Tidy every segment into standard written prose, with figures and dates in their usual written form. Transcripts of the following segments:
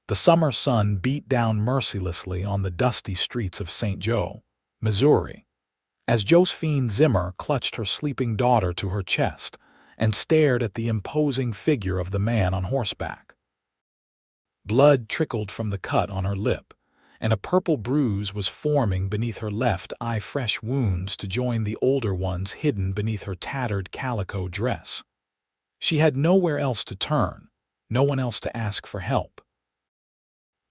The summer sun beat down mercilessly on the dusty streets of St. Joe, Missouri, as Josephine Zimmer clutched her sleeping daughter to her chest and stared at the imposing figure of the man on horseback. Blood trickled from the cut on her lip, and a purple bruise was forming beneath her left eye, fresh wounds to join the older ones hidden beneath her tattered calico dress. She had nowhere else to turn, no one else to ask for help.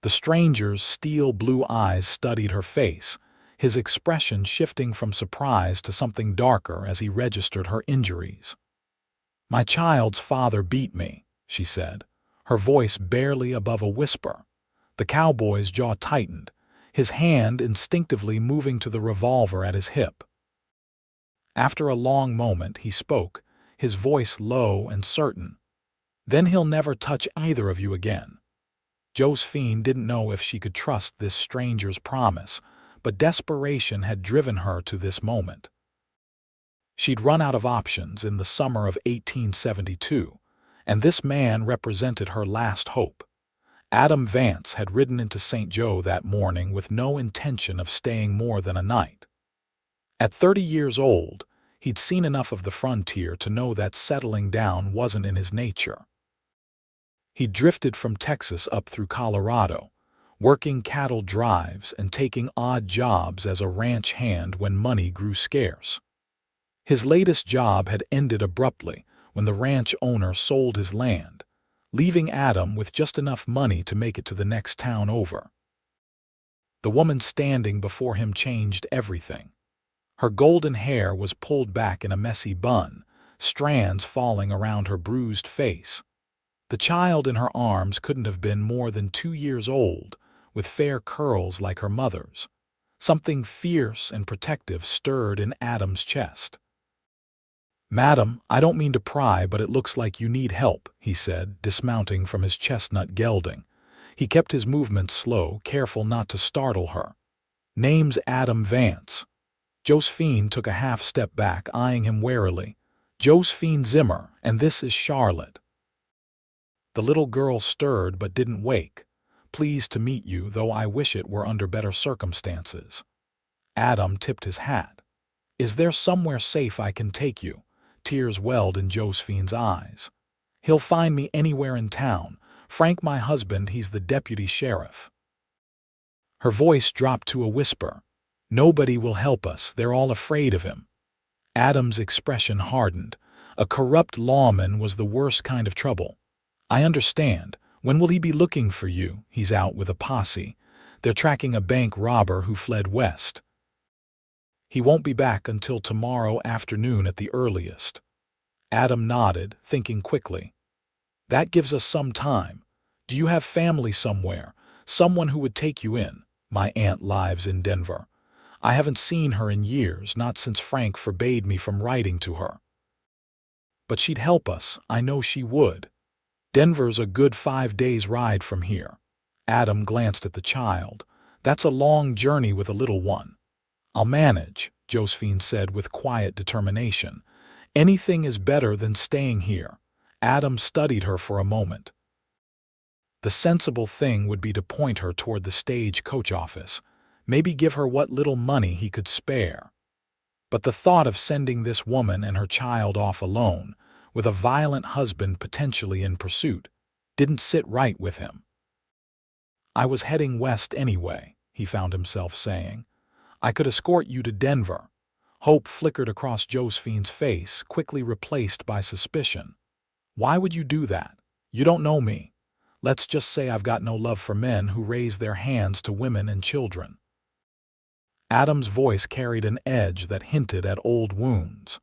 The stranger's steel-blue eyes studied her face, his expression shifting from surprise to something darker as he registered her injuries. "My child's father beat me," she said, her voice barely above a whisper. The cowboy's jaw tightened, his hand instinctively moving to the revolver at his hip. After a long moment, he spoke, his voice low and certain. "Then he'll never touch either of you again." Josephine didn't know if she could trust this stranger's promise, but desperation had driven her to this moment. She'd run out of options in the summer of 1872, and this man represented her last hope. Adam Vance had ridden into St. Joe that morning with no intention of staying more than a night. At 30 years old, he'd seen enough of the frontier to know that settling down wasn't in his nature. He drifted from Texas up through Colorado, working cattle drives and taking odd jobs as a ranch hand when money grew scarce. His latest job had ended abruptly when the ranch owner sold his land, leaving Adam with just enough money to make it to the next town over. The woman standing before him changed everything. Her golden hair was pulled back in a messy bun, strands falling around her bruised face. The child in her arms couldn't have been more than 2 years old, with fair curls like her mother's. Something fierce and protective stirred in Adam's chest. "Madam, I don't mean to pry, but it looks like you need help," he said, dismounting from his chestnut gelding. He kept his movements slow, careful not to startle her. "Name's Adam Vance." Josephine took a half step back, eyeing him warily. "Josephine Zimmer, and this is Charlotte." The little girl stirred but didn't wake. "Pleased to meet you, though I wish it were under better circumstances." Adam tipped his hat. "Is there somewhere safe I can take you?" Tears welled in Josephine's eyes. "He'll find me anywhere in town. Frank, my husband, he's the deputy sheriff." Her voice dropped to a whisper. "Nobody will help us. They're all afraid of him." Adam's expression hardened. A corrupt lawman was the worst kind of trouble. "I understand. When will he be looking for you?" "He's out with a posse. They're tracking a bank robber who fled west. He won't be back until tomorrow afternoon at the earliest." Adam nodded, thinking quickly. "That gives us some time. Do you have family somewhere? Someone who would take you in?" "My aunt lives in Denver. I haven't seen her in years, not since Frank forbade me from writing to her." "But she'd help us. I know she would. Denver's a good 5 days' ride from here." Adam glanced at the child. "That's a long journey with a little one." "I'll manage," Josephine said with quiet determination. "Anything is better than staying here." Adam studied her for a moment. The sensible thing would be to point her toward the stage-coach office, maybe give her what little money he could spare. But the thought of sending this woman and her child off alone, with a violent husband potentially in pursuit, didn't sit right with him. "I was heading west anyway," he found himself saying. "I could escort you to Denver." Hope flickered across Josephine's face, quickly replaced by suspicion. "Why would you do that? You don't know me. Let's just say I've got no love for men who raise their hands to women and children." Adam's voice carried an edge that hinted at old wounds.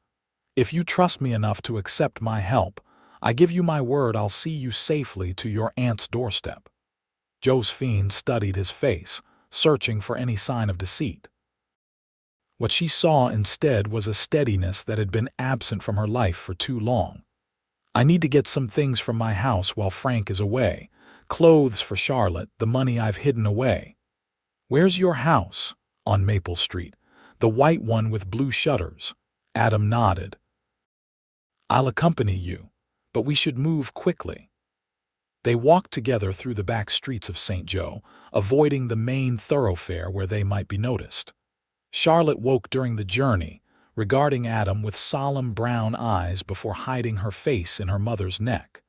"If you trust me enough to accept my help, I give you my word I'll see you safely to your aunt's doorstep." Josephine studied his face, searching for any sign of deceit. What she saw instead was a steadiness that had been absent from her life for too long. "I need to get some things from my house while Frank is away. Clothes for Charlotte, the money I've hidden away." "Where's your house?" "On Maple Street. The white one with blue shutters." Adam nodded. "I'll accompany you, but we should move quickly." They walked together through the back streets of St. Joe, avoiding the main thoroughfare where they might be noticed. Charlotte woke during the journey, regarding Adam with solemn brown eyes before hiding her face in her mother's neck.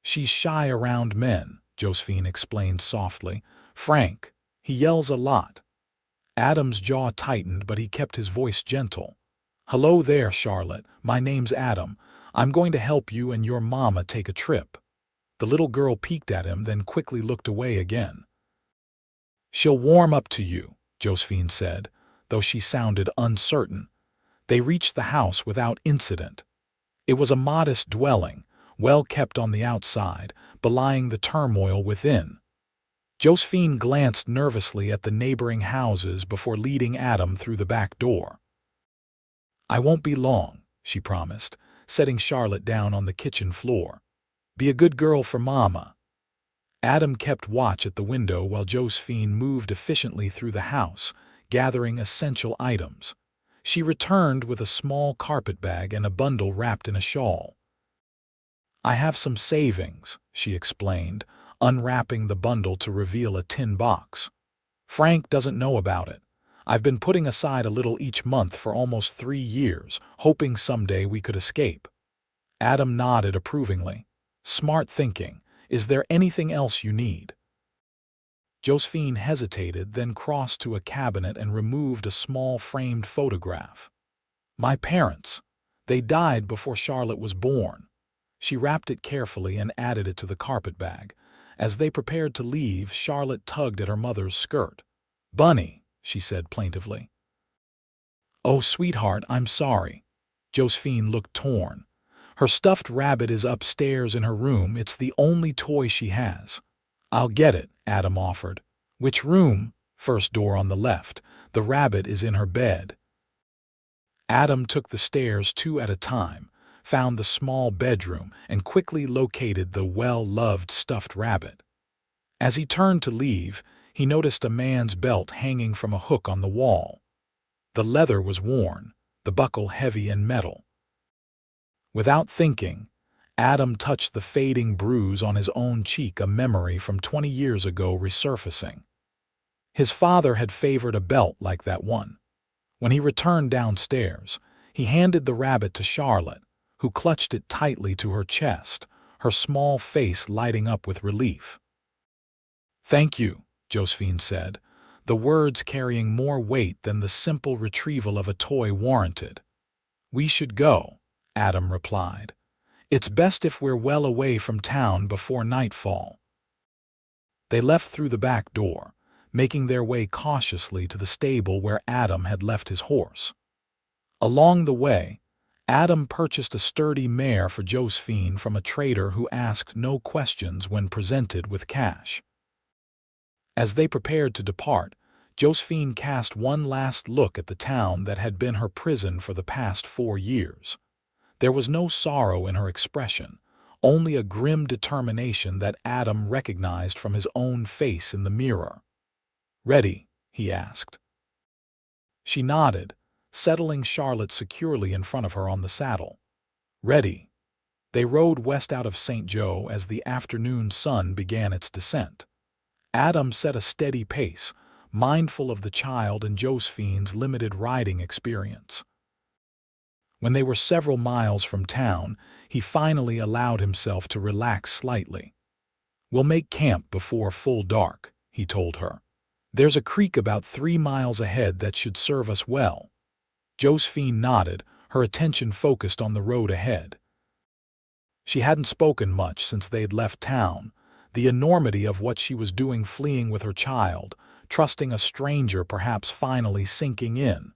"She's shy around men," Josephine explained softly. "Frank, he yells a lot." Adam's jaw tightened, but he kept his voice gentle. "Hello there, Charlotte. My name's Adam. I'm going to help you and your mama take a trip." The little girl peeked at him, then quickly looked away again. "She'll warm up to you," Josephine said, though she sounded uncertain. They reached the house without incident. It was a modest dwelling, well kept on the outside, belying the turmoil within. Josephine glanced nervously at the neighboring houses before leading Adam through the back door. "I won't be long," she promised, setting Charlotte down on the kitchen floor. "Be a good girl for Mama." Adam kept watch at the window while Josephine moved efficiently through the house, gathering essential items. She returned with a small carpet bag and a bundle wrapped in a shawl. "I have some savings," she explained, unwrapping the bundle to reveal a tin box. "Frank doesn't know about it. I've been putting aside a little each month for almost 3 years, hoping someday we could escape." Adam nodded approvingly. "Smart thinking. Is there anything else you need?" Josephine hesitated, then crossed to a cabinet and removed a small framed photograph. "My parents. They died before Charlotte was born." She wrapped it carefully and added it to the carpet bag. As they prepared to leave, Charlotte tugged at her mother's skirt. "Bunny," she said plaintively. "Oh, sweetheart, I'm sorry." Josephine looked torn. "Her stuffed rabbit is upstairs in her room. It's the only toy she has." "I'll get it," Adam offered. "Which room?" "First door on the left. The rabbit is in her bed." Adam took the stairs 2 at a time, found the small bedroom, and quickly located the well-loved stuffed rabbit. As he turned to leave, he noticed a man's belt hanging from a hook on the wall. The leather was worn, the buckle heavy and metal. Without thinking, Adam touched the fading bruise on his own cheek, a memory from 20 years ago resurfacing. His father had favored a belt like that one. When he returned downstairs, he handed the rabbit to Charlotte, who clutched it tightly to her chest, her small face lighting up with relief. "Thank you," Josephine said, the words carrying more weight than the simple retrieval of a toy warranted. "We should go," Adam replied. "It's best if we're well away from town before nightfall." They left through the back door, making their way cautiously to the stable where Adam had left his horse. Along the way, Adam purchased a sturdy mare for Josephine from a trader who asked no questions when presented with cash. As they prepared to depart, Josephine cast one last look at the town that had been her prison for the past 4 years. There was no sorrow in her expression, only a grim determination that Adam recognized from his own face in the mirror. "Ready?" he asked. She nodded, settling Charlotte securely in front of her on the saddle. "Ready." They rode west out of St. Joe as the afternoon sun began its descent. Adam set a steady pace, mindful of the child and Josephine's limited riding experience. When they were several miles from town, he finally allowed himself to relax slightly. "We'll make camp before full dark," he told her. "There's a creek about 3 miles ahead that should serve us well." Josephine nodded, her attention focused on the road ahead. She hadn't spoken much since they'd left town, the enormity of what she was doing, fleeing with her child, trusting a stranger, perhaps finally sinking in.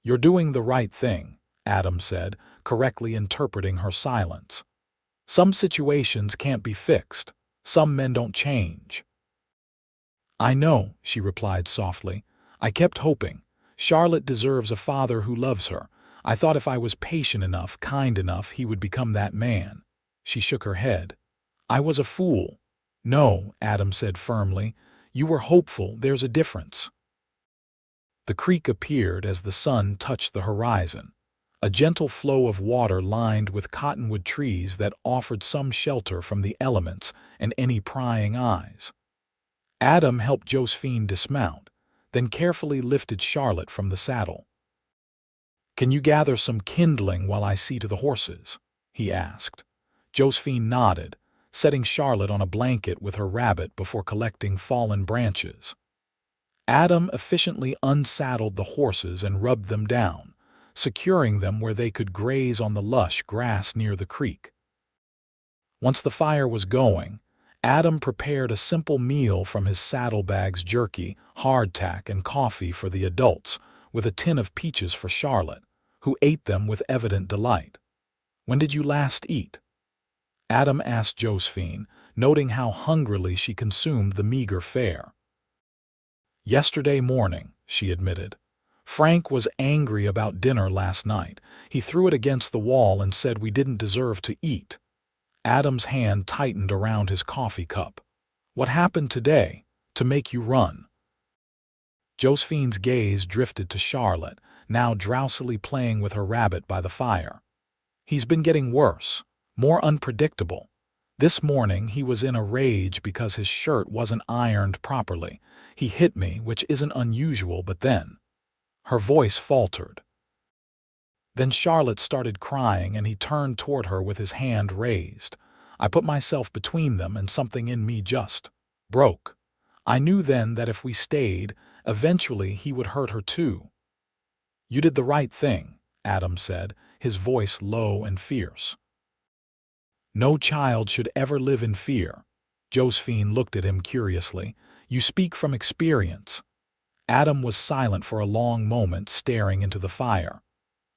"You're doing the right thing," Adam said, correctly interpreting her silence. "Some situations can't be fixed. Some men don't change." "I know," she replied softly. "I kept hoping. Charlotte deserves a father who loves her. I thought if I was patient enough, kind enough, he would become that man." She shook her head. "I was a fool." "No," Adam said firmly. "You were hopeful. There's a difference." The creek appeared as the sun touched the horizon. a gentle flow of water lined with cottonwood trees that offered some shelter from the elements and any prying eyes. Adam helped Josephine dismount, then carefully lifted Charlotte from the saddle. "Can you gather some kindling while I see to the horses?" he asked. Josephine nodded, setting Charlotte on a blanket with her rabbit before collecting fallen branches. Adam efficiently unsaddled the horses and rubbed them down, securing them where they could graze on the lush grass near the creek. Once the fire was going, Adam prepared a simple meal from his saddlebags: jerky, hardtack, and coffee for the adults, with a tin of peaches for Charlotte, who ate them with evident delight. "When did you last eat?" Adam asked Josephine, noting how hungrily she consumed the meager fare. "Yesterday morning," she admitted. "Frank was angry about dinner last night. He threw it against the wall and said we didn't deserve to eat." Adam's hand tightened around his coffee cup. "What happened today to make you run?" Josephine's gaze drifted to Charlotte, now drowsily playing with her rabbit by the fire. "He's been getting worse, more unpredictable. This morning he was in a rage because his shirt wasn't ironed properly. He hit me, which isn't unusual, but then—" Her voice faltered. Then Charlotte started crying and he turned toward her with his hand raised. "I put myself between them and something in me just broke. I knew then that if we stayed, eventually he would hurt her too." "You did the right thing," Adam said, his voice low and fierce. "No child should ever live in fear." Josephine looked at him curiously. "You speak from experience." Adam was silent for a long moment, staring into the fire.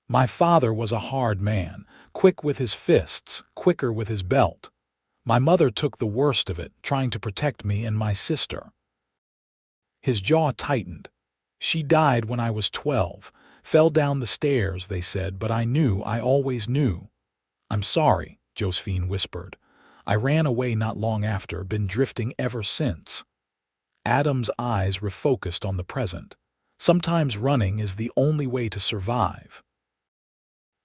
"My father was a hard man, quick with his fists, quicker with his belt. My mother took the worst of it, trying to protect me and my sister." His jaw tightened. "She died when I was 12, fell down the stairs, they said, but I always knew." "I'm sorry," Josephine whispered. "I ran away not long after, been drifting ever since." Adam's eyes refocused on the present. Sometimes running is the only way to survive.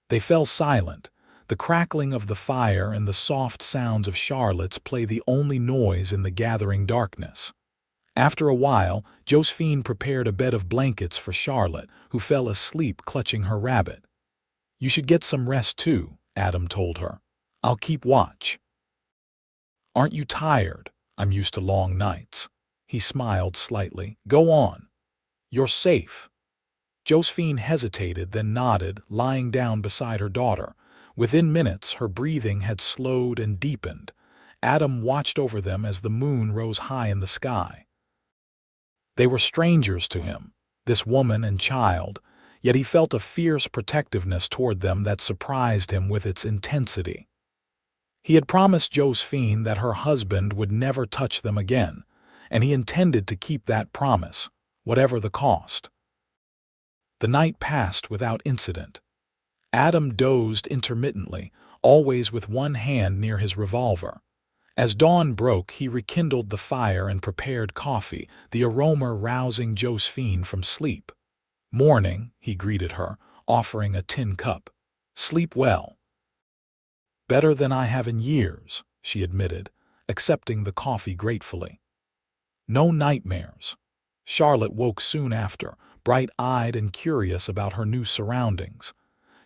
They fell silent. The crackling of the fire and the soft sounds of Charlotte's play the only noise in the gathering darkness. After a while, Josephine prepared a bed of blankets for Charlotte, who fell asleep clutching her rabbit. "You should get some rest too," Adam told her. "I'll keep watch." "Aren't you tired?" "I'm used to long nights." He smiled slightly. "Go on. You're safe." Josephine hesitated, then nodded, lying down beside her daughter. Within minutes, her breathing had slowed and deepened. Adam watched over them as the moon rose high in the sky. They were strangers to him, this woman and child, yet he felt a fierce protectiveness toward them that surprised him with its intensity. He had promised Josephine that her husband would never touch them again, and he intended to keep that promise, whatever the cost. The night passed without incident. Adam dozed intermittently, always with one hand near his revolver. As dawn broke, he rekindled the fire and prepared coffee, the aroma rousing Josephine from sleep. "Morning," he greeted her, offering a tin cup. "Sleep well." "Better than I have in years," she admitted, accepting the coffee gratefully. "No nightmares." Charlotte woke soon after, bright-eyed and curious about her new surroundings.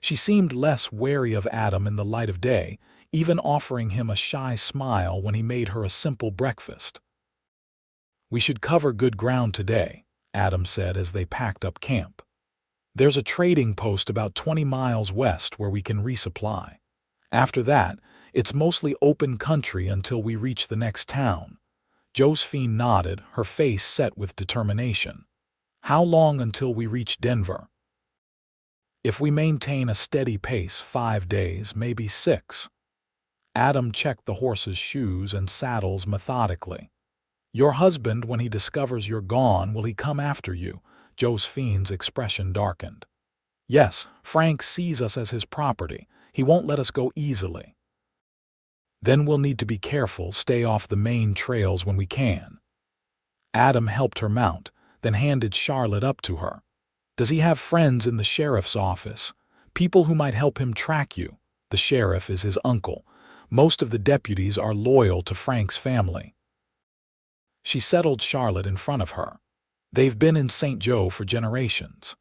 She seemed less wary of Adam in the light of day, even offering him a shy smile when he made her a simple breakfast. "We should cover good ground today," Adam said as they packed up camp. "There's a trading post about 20 miles west where we can resupply. After that, it's mostly open country until we reach the next town." Josephine nodded, her face set with determination. "How long until we reach Denver?" "If we maintain a steady pace, 5 days, maybe 6. Adam checked the horses' shoes and saddles methodically. "Your husband, when he discovers you're gone, will he come after you?" Josephine's expression darkened. "Yes, Frank sees us as his property. He won't let us go easily." "Then we'll need to be careful, stay off the main trails when we can." Adam helped her mount, then handed Charlotte up to her. "Does he have friends in the sheriff's office? People who might help him track you. The sheriff is his uncle. Most of the deputies are loyal to Frank's family. She settled Charlotte in front of her. They've been in St. Joe for generations.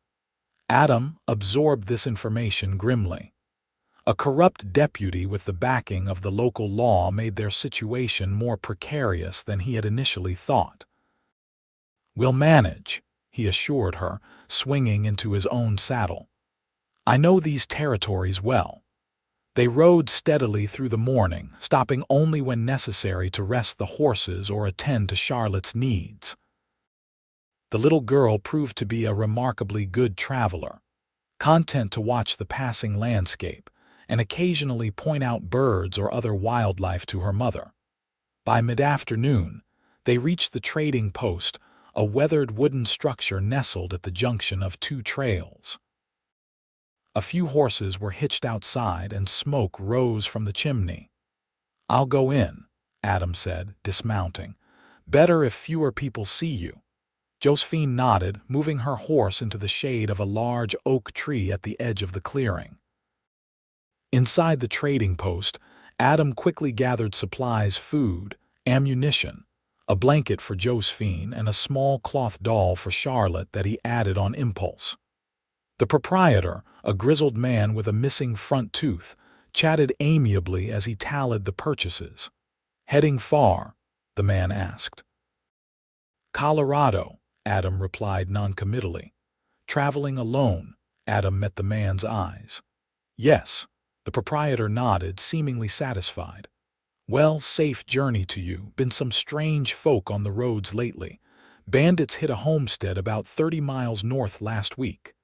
Adam absorbed this information grimly. A corrupt deputy with the backing of the local law made their situation more precarious than he had initially thought. "We'll manage," he assured her, swinging into his own saddle. "I know these territories well." They rode steadily through the morning, stopping only when necessary to rest the horses or attend to Charlotte's needs. The little girl proved to be a remarkably good traveler, content to watch the passing landscape and occasionally point out birds or other wildlife to her mother. By mid-afternoon, they reached the trading post, a weathered wooden structure nestled at the junction of two trails. A few horses were hitched outside and smoke rose from the chimney. "I'll go in," Adam said, dismounting. "Better if fewer people see you." Josephine nodded, moving her horse into the shade of a large oak tree at the edge of the clearing. Inside the trading post, Adam quickly gathered supplies: food, ammunition, a blanket for Josephine, and a small cloth doll for Charlotte that he added on impulse. The proprietor, a grizzled man with a missing front tooth, chatted amiably as he tallied the purchases. "Heading far?" the man asked. "Colorado," Adam replied noncommittally. "Traveling alone?" Adam met the man's eyes. "Yes." The proprietor nodded, seemingly satisfied. "Well, safe journey to you. Been some strange folk on the roads lately. Bandits hit a homestead about 30 miles north last week."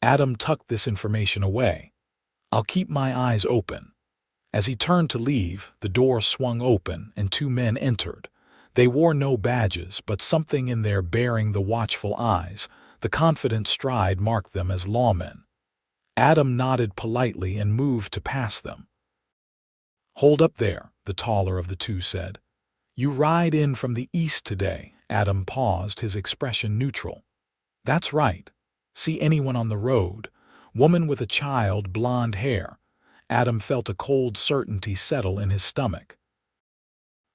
Adam tucked this information away. "I'll keep my eyes open." As he turned to leave, the door swung open and two men entered. They wore no badges, but something in their bearing, the watchful eyes, the confident stride, marked them as lawmen. Adam nodded politely and moved to pass them. "Hold up there," the taller of the two said. "You ride in from the east today?" Adam paused, his expression neutral. "That's right. See anyone on the road? Woman with a child, blonde hair." Adam felt a cold certainty settle in his stomach.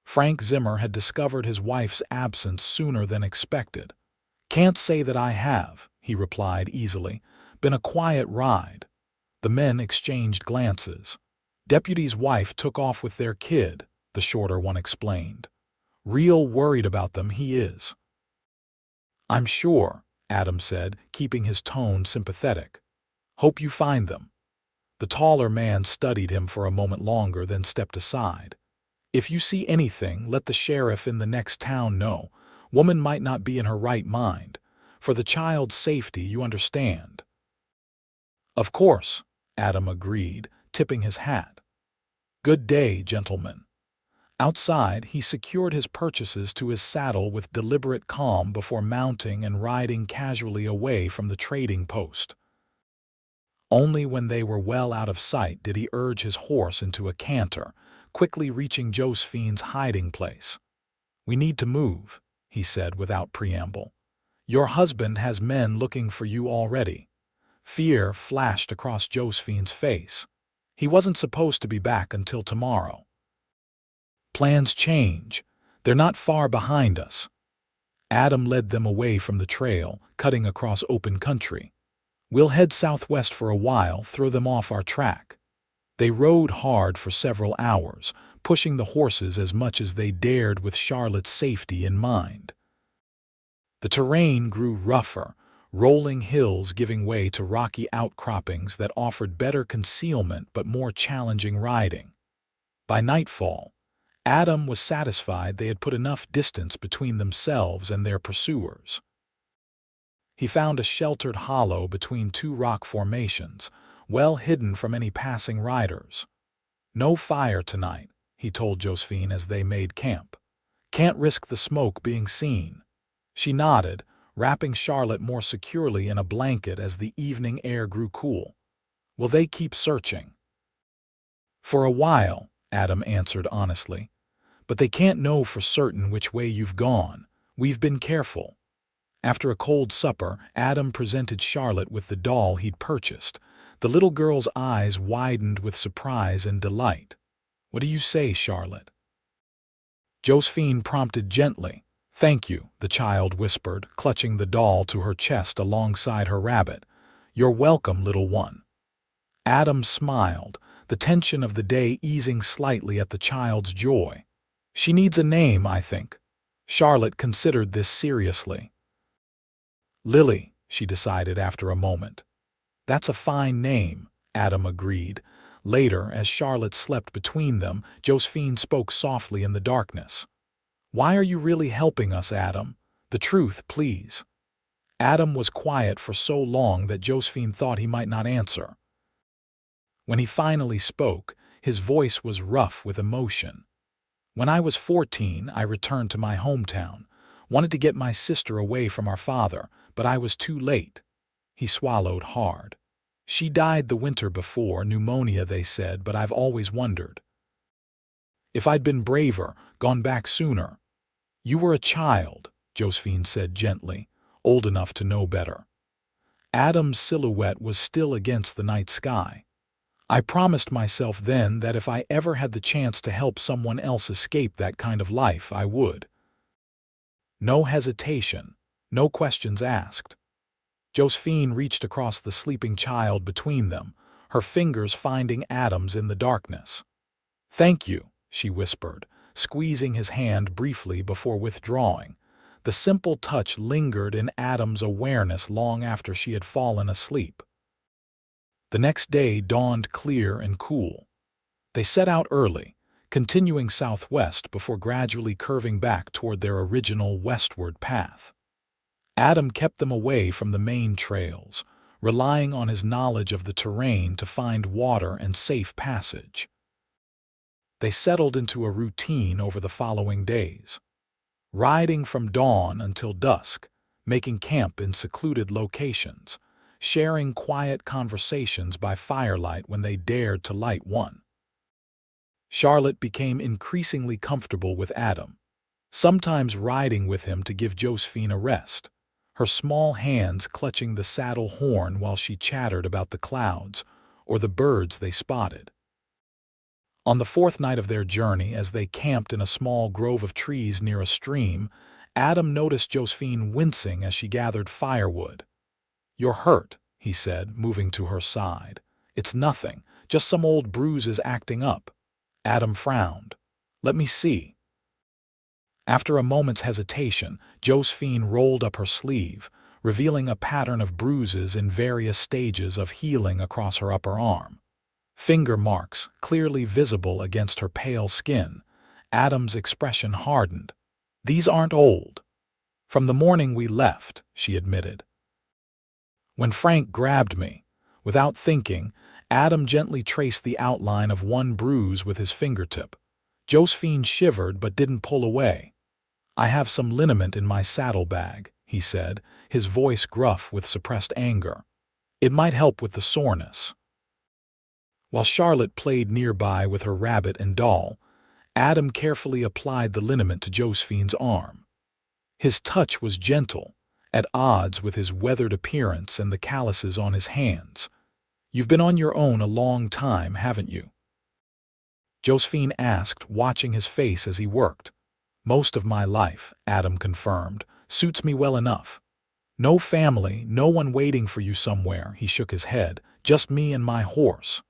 Frank Zimmer had discovered his wife's absence sooner than expected. "Can't say that I have," he replied easily. "Been a quiet ride." The men exchanged glances. "Deputy's wife took off with their kid," the shorter one explained. "Real worried about them, he is." "I'm sure," Adam said, keeping his tone sympathetic. "Hope you find them." The taller man studied him for a moment longer, then stepped aside. "If you see anything, let the sheriff in the next town know. Woman might not be in her right mind. For the child's safety, you understand." "Of course," Adam agreed, tipping his hat. "Good day, gentlemen." Outside, he secured his purchases to his saddle with deliberate calm before mounting and riding casually away from the trading post. Only when they were well out of sight did he urge his horse into a canter, quickly reaching Josephine's hiding place. "We need to move," he said without preamble. "Your husband has men looking for you already." Fear flashed across Josephine's face. He wasn't supposed to be back until tomorrow. "Plans change. They're not far behind us." Adam led them away from the trail, cutting across open country. "We'll head southwest for a while, throw them off our track." They rode hard for several hours, pushing the horses as much as they dared with Charlotte's safety in mind. The terrain grew rougher, rolling hills giving way to rocky outcroppings that offered better concealment but more challenging riding. By nightfall, Adam was satisfied they had put enough distance between themselves and their pursuers. He found a sheltered hollow between two rock formations, well hidden from any passing riders. "No fire tonight," he told Josephine as they made camp. "Can't risk the smoke being seen." She nodded, wrapping Charlotte more securely in a blanket as the evening air grew cool. "Will they keep searching?" "For a while," Adam answered honestly. "But they can't know for certain which way you've gone. We've been careful." After a cold supper, Adam presented Charlotte with the doll he'd purchased, The little girl's eyes widened with surprise and delight. "What do you say, Charlotte?" Josephine prompted gently. "Thank you," the child whispered, clutching the doll to her chest alongside her rabbit. "You're welcome, little one." Adam smiled, the tension of the day easing slightly at the child's joy. "She needs a name, I think." Charlotte considered this seriously. "Lily," she decided after a moment. "That's a fine name," Adam agreed. Later, as Charlotte slept between them, Josephine spoke softly in the darkness. "Why are you really helping us, Adam? The truth, please." Adam was quiet for so long that Josephine thought he might not answer. When he finally spoke, his voice was rough with emotion. "When I was 14, I returned to my hometown. Wanted to get my sister away from our father, but I was too late." He swallowed hard. "She died the winter before, pneumonia, they said, but I've always wondered if I'd been braver, gone back sooner." "You were a child," Josephine said gently, "old enough to know better." Adam's silhouette was still against the night sky. "I promised myself then that if I ever had the chance to help someone else escape that kind of life, I would." No hesitation, no questions asked. Josephine reached across the sleeping child between them, her fingers finding Adam's in the darkness. "Thank you," she whispered, squeezing his hand briefly before withdrawing. The simple touch lingered in Adam's awareness long after she had fallen asleep. The next day dawned clear and cool. They set out early, continuing southwest before gradually curving back toward their original westward path. Adam kept them away from the main trails, relying on his knowledge of the terrain to find water and safe passage. They settled into a routine over the following days, riding from dawn until dusk, making camp in secluded locations, sharing quiet conversations by firelight when they dared to light one. Charlotte became increasingly comfortable with Adam, sometimes riding with him to give Josephine a rest, her small hands clutching the saddle horn while she chattered about the clouds or the birds they spotted. On the fourth night of their journey, as they camped in a small grove of trees near a stream, Adam noticed Josephine wincing as she gathered firewood. "You're hurt," he said, moving to her side. "It's nothing, just some old bruises acting up." Adam frowned. "Let me see." After a moment's hesitation, Josephine rolled up her sleeve, revealing a pattern of bruises in various stages of healing across her upper arm. Finger marks, clearly visible against her pale skin. Adam's expression hardened. "These aren't old. From the morning we left," she admitted. "When Frank grabbed me." Without thinking, Adam gently traced the outline of one bruise with his fingertip. Josephine shivered but didn't pull away. "I have some liniment in my saddlebag," he said, his voice gruff with suppressed anger. "It might help with the soreness." While Charlotte played nearby with her rabbit and doll, Adam carefully applied the liniment to Josephine's arm. His touch was gentle, at odds with his weathered appearance and the calluses on his hands. "You've been on your own a long time, haven't you?" Josephine asked, watching his face as he worked. "Most of my life," Adam confirmed. "Suits me well enough." "No family, no one waiting for you somewhere," he shook his head. "Just me and my horse."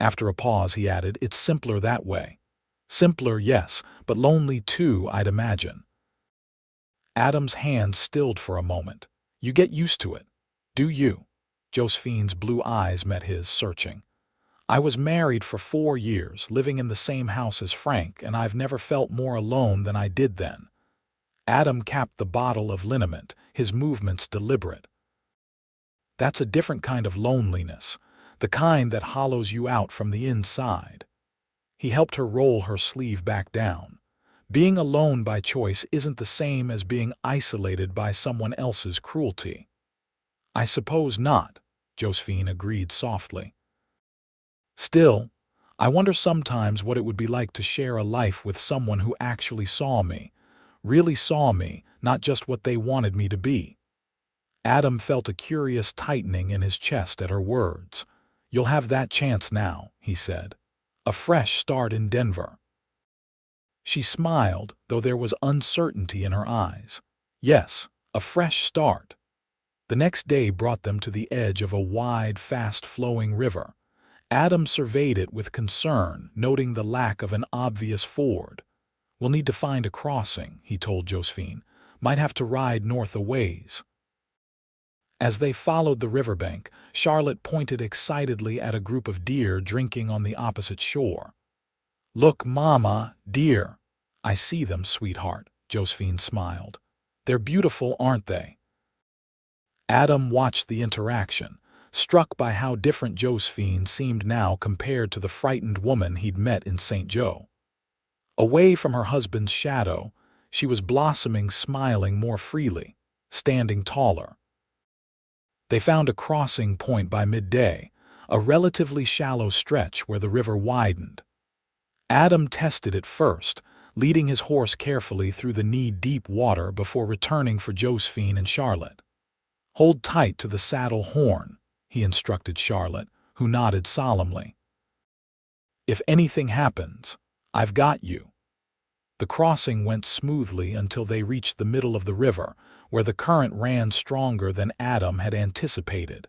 After a pause, he added, "It's simpler that way." "Simpler, yes, but lonely too, I'd imagine." Adam's hand stilled for a moment. "You get used to it, do you?" Josephine's blue eyes met his, searching. "I was married for 4 years, living in the same house as Frank, and I've never felt more alone than I did then." Adam capped the bottle of liniment, his movements deliberate. "That's a different kind of loneliness, the kind that hollows you out from the inside." He helped her roll her sleeve back down. "Being alone by choice isn't the same as being isolated by someone else's cruelty." "I suppose not," Josephine agreed softly. "Still, I wonder sometimes what it would be like to share a life with someone who actually saw me, really saw me, not just what they wanted me to be." Adam felt a curious tightening in his chest at her words. You'll have that chance now, he said. A fresh start in Denver. She smiled, though there was uncertainty in her eyes. Yes, a fresh start. The next day brought them to the edge of a wide, fast-flowing river. Adam surveyed it with concern, noting the lack of an obvious ford. We'll need to find a crossing, he told Josephine. Might have to ride north a ways. As they followed the riverbank, Charlotte pointed excitedly at a group of deer drinking on the opposite shore. Look, Mama, deer. I see them, sweetheart, Josephine smiled. They're beautiful, aren't they? Adam watched the interaction, struck by how different Josephine seemed now compared to the frightened woman he'd met in St. Joe. Away from her husband's shadow, she was blossoming, smiling more freely, standing taller. They found a crossing point by midday, a relatively shallow stretch where the river widened. Adam tested it first, leading his horse carefully through the knee-deep water before returning for Josephine and Charlotte. Hold tight to the saddle horn, he instructed Charlotte, who nodded solemnly. If anything happens, I've got you. The crossing went smoothly until they reached the middle of the river, where the current ran stronger than Adam had anticipated.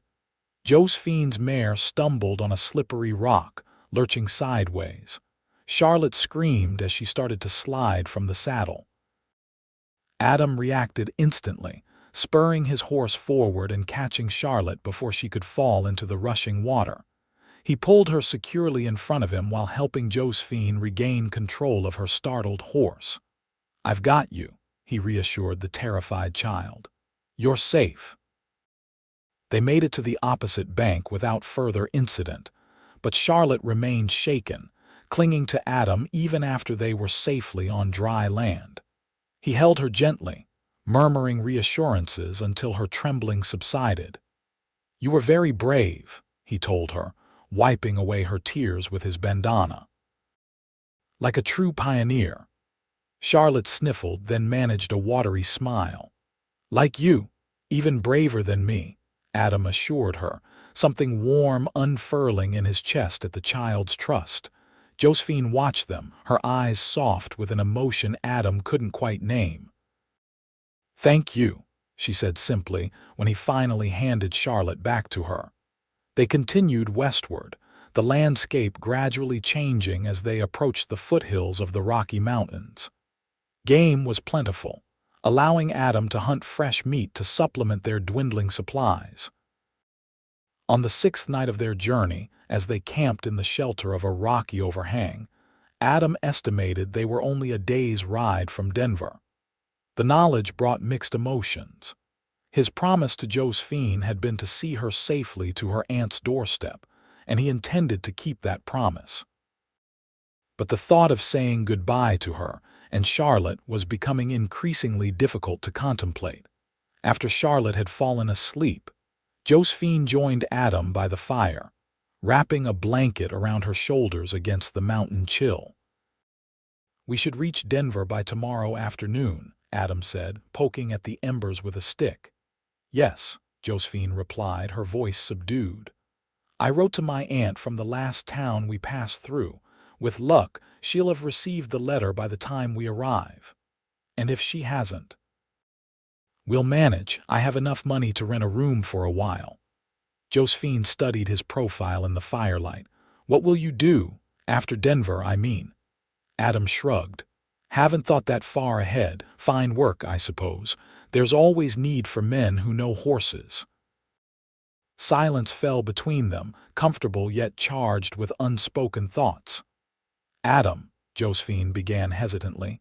Josephine's mare stumbled on a slippery rock, lurching sideways. Charlotte screamed as she started to slide from the saddle. Adam reacted instantly, spurring his horse forward and catching Charlotte before she could fall into the rushing water. He pulled her securely in front of him while helping Josephine regain control of her startled horse. I've got you, he reassured the terrified child. You're safe. They made it to the opposite bank without further incident, but Charlotte remained shaken, clinging to Adam even after they were safely on dry land. He held her gently, murmuring reassurances until her trembling subsided. You were very brave, he told her, wiping away her tears with his bandana. Like a true pioneer. Charlotte sniffled, then managed a watery smile. Like you, even braver than me, Adam assured her, something warm unfurling in his chest at the child's trust. Josephine watched them, her eyes soft with an emotion Adam couldn't quite name. Thank you, she said simply when he finally handed Charlotte back to her. They continued westward, the landscape gradually changing as they approached the foothills of the Rocky Mountains. Game was plentiful, allowing Adam to hunt fresh meat to supplement their dwindling supplies. On the sixth night of their journey, as they camped in the shelter of a rocky overhang, Adam estimated they were only a day's ride from Denver. The knowledge brought mixed emotions. His promise to Josephine had been to see her safely to her aunt's doorstep, and he intended to keep that promise. But the thought of saying goodbye to her and Charlotte was becoming increasingly difficult to contemplate. After Charlotte had fallen asleep, Josephine joined Adam by the fire, wrapping a blanket around her shoulders against the mountain chill. We should reach Denver by tomorrow afternoon, Adam said, poking at the embers with a stick. Yes, Josephine replied, her voice subdued. I wrote to my aunt from the last town we passed through. With luck, she'll have received the letter by the time we arrive. And if she hasn't, we'll manage. I have enough money to rent a room for a while. Josephine studied his profile in the firelight. What will you do? After Denver, I mean. Adam shrugged. Haven't thought that far ahead. Fine work, I suppose. There's always need for men who know horses. Silence fell between them, comfortable yet charged with unspoken thoughts. Adam, Josephine began hesitantly,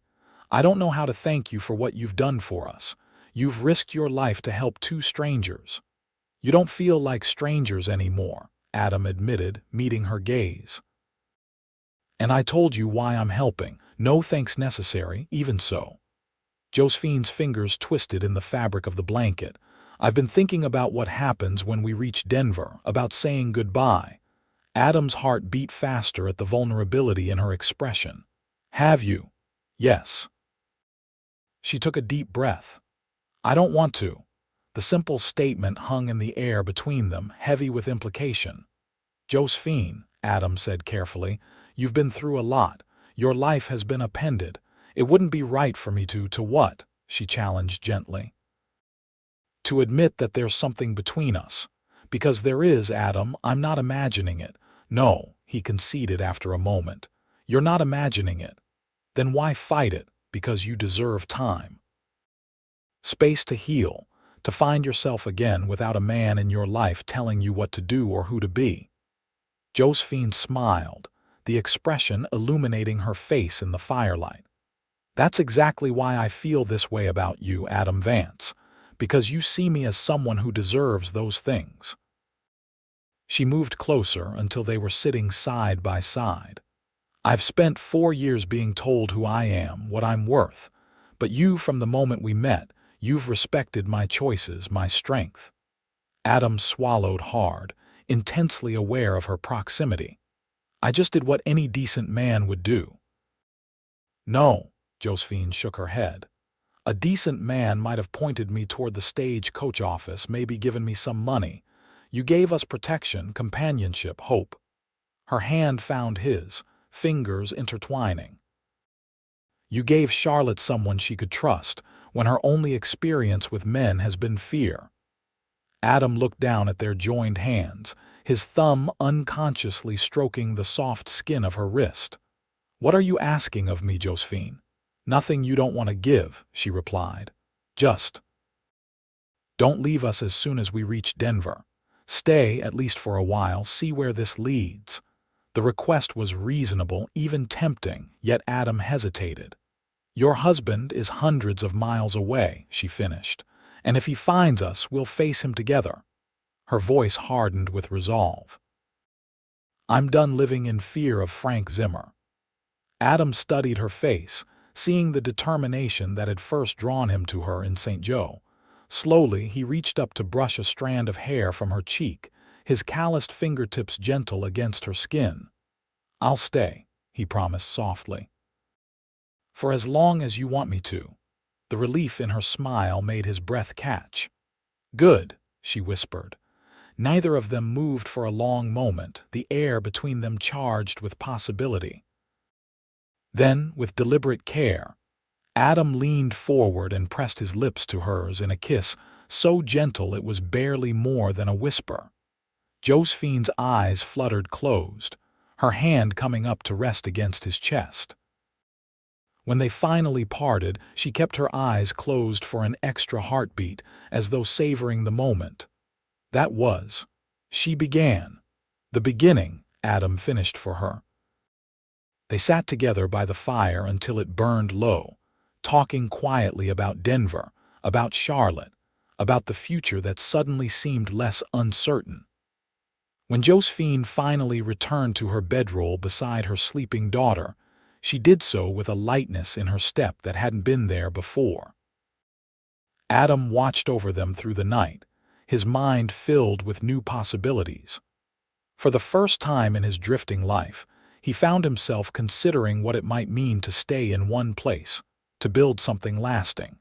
I don't know how to thank you for what you've done for us. You've risked your life to help two strangers. You don't feel like strangers anymore, Adam admitted, meeting her gaze. And I told you why I'm helping. No thanks necessary, even so. Josephine's fingers twisted in the fabric of the blanket. I've been thinking about what happens when we reach Denver, about saying goodbye. Adam's heart beat faster at the vulnerability in her expression. Have you? Yes. She took a deep breath. I don't want to. The simple statement hung in the air between them, heavy with implication. Josephine, Adam said carefully, you've been through a lot. Your life has been upended. It wouldn't be right for me to what? She challenged gently. To admit that there's something between us. Because there is, Adam, I'm not imagining it. No, he conceded after a moment. You're not imagining it. Then why fight it? Because you deserve time. Space to heal, to find yourself again without a man in your life telling you what to do or who to be. Josephine smiled, the expression illuminating her face in the firelight. That's exactly why I feel this way about you, Adam Vance, because you see me as someone who deserves those things. She moved closer until they were sitting side by side. I've spent 4 years being told who I am, what I'm worth, but you, from the moment we met, you've respected my choices, my strength. Adam swallowed hard, intensely aware of her proximity. I just did what any decent man would do. No, Josephine shook her head. A decent man might have pointed me toward the stagecoach office, maybe given me some money. You gave us protection, companionship, hope. Her hand found his, fingers intertwining. You gave Charlotte someone she could trust, when her only experience with men has been fear. Adam looked down at their joined hands, his thumb unconsciously stroking the soft skin of her wrist. What are you asking of me, Josephine? Nothing you don't want to give, she replied. Just don't leave us as soon as we reach Denver. Stay, at least for a while, see where this leads. The request was reasonable, even tempting, yet Adam hesitated. Your husband is hundreds of miles away, she finished, and if he finds us, we'll face him together. Her voice hardened with resolve. I'm done living in fear of Frank Zimmer. Adam studied her face, seeing the determination that had first drawn him to her in St. Joe. Slowly, he reached up to brush a strand of hair from her cheek, his calloused fingertips gentle against her skin. I'll stay, he promised softly. For as long as you want me to. The relief in her smile made his breath catch. Good, she whispered. Neither of them moved for a long moment, the air between them charged with possibility. Then, with deliberate care, Adam leaned forward and pressed his lips to hers in a kiss so gentle it was barely more than a whisper. Josephine's eyes fluttered closed, her hand coming up to rest against his chest. When they finally parted, she kept her eyes closed for an extra heartbeat, as though savoring the moment. That was. She began. The beginning, Adam finished for her. They sat together by the fire until it burned low, talking quietly about Denver, about Charlotte, about the future that suddenly seemed less uncertain. When Josephine finally returned to her bedroll beside her sleeping daughter, she did so with a lightness in her step that hadn't been there before. Adam watched over them through the night, his mind filled with new possibilities. For the first time in his drifting life, he found himself considering what it might mean to stay in one place, to build something lasting.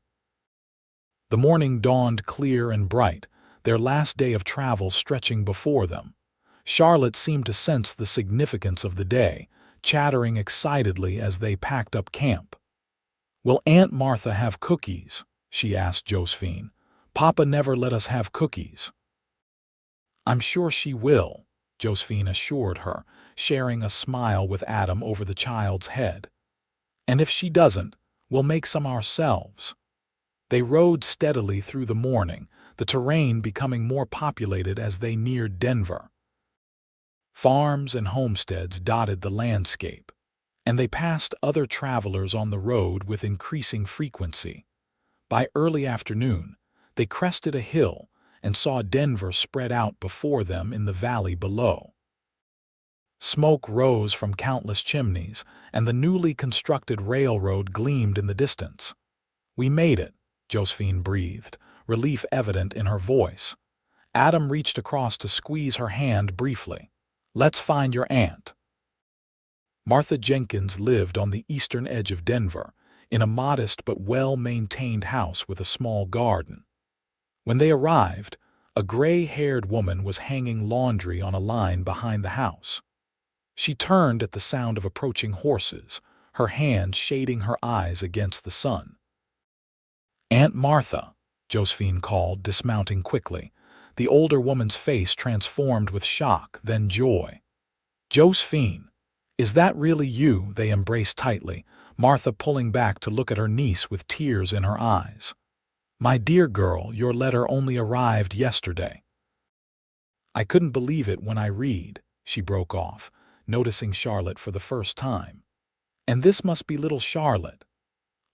The morning dawned clear and bright, their last day of travel stretching before them. Charlotte seemed to sense the significance of the day, chattering excitedly as they packed up camp. Will Aunt Martha have cookies? She asked Josephine. Papa never let us have cookies. I'm sure she will, Josephine assured her, sharing a smile with Adam over the child's head. And if she doesn't, we'll make some ourselves. They rode steadily through the morning, the terrain becoming more populated as they neared Denver. Farms and homesteads dotted the landscape, and they passed other travelers on the road with increasing frequency. By early afternoon, they crested a hill and saw Denver spread out before them in the valley below. Smoke rose from countless chimneys, and the newly constructed railroad gleamed in the distance. We made it, Josephine breathed, relief evident in her voice. Adam reached across to squeeze her hand briefly. Let's find your aunt. Martha Jenkins lived on the eastern edge of Denver, in a modest but well-maintained house with a small garden. When they arrived, A gray-haired woman was hanging laundry on a line behind the house. She turned at the sound of approaching horses, her hand shading her eyes against the sun. "Aunt Martha," Josephine called, dismounting quickly. The older woman's face transformed with shock, then joy. "Josephine, is that really you?" They embraced tightly, Martha pulling back to look at her niece with tears in her eyes. "My dear girl, your letter only arrived yesterday." "I couldn't believe it when I read," she broke off, noticing Charlotte for the first time. "And this must be little Charlotte."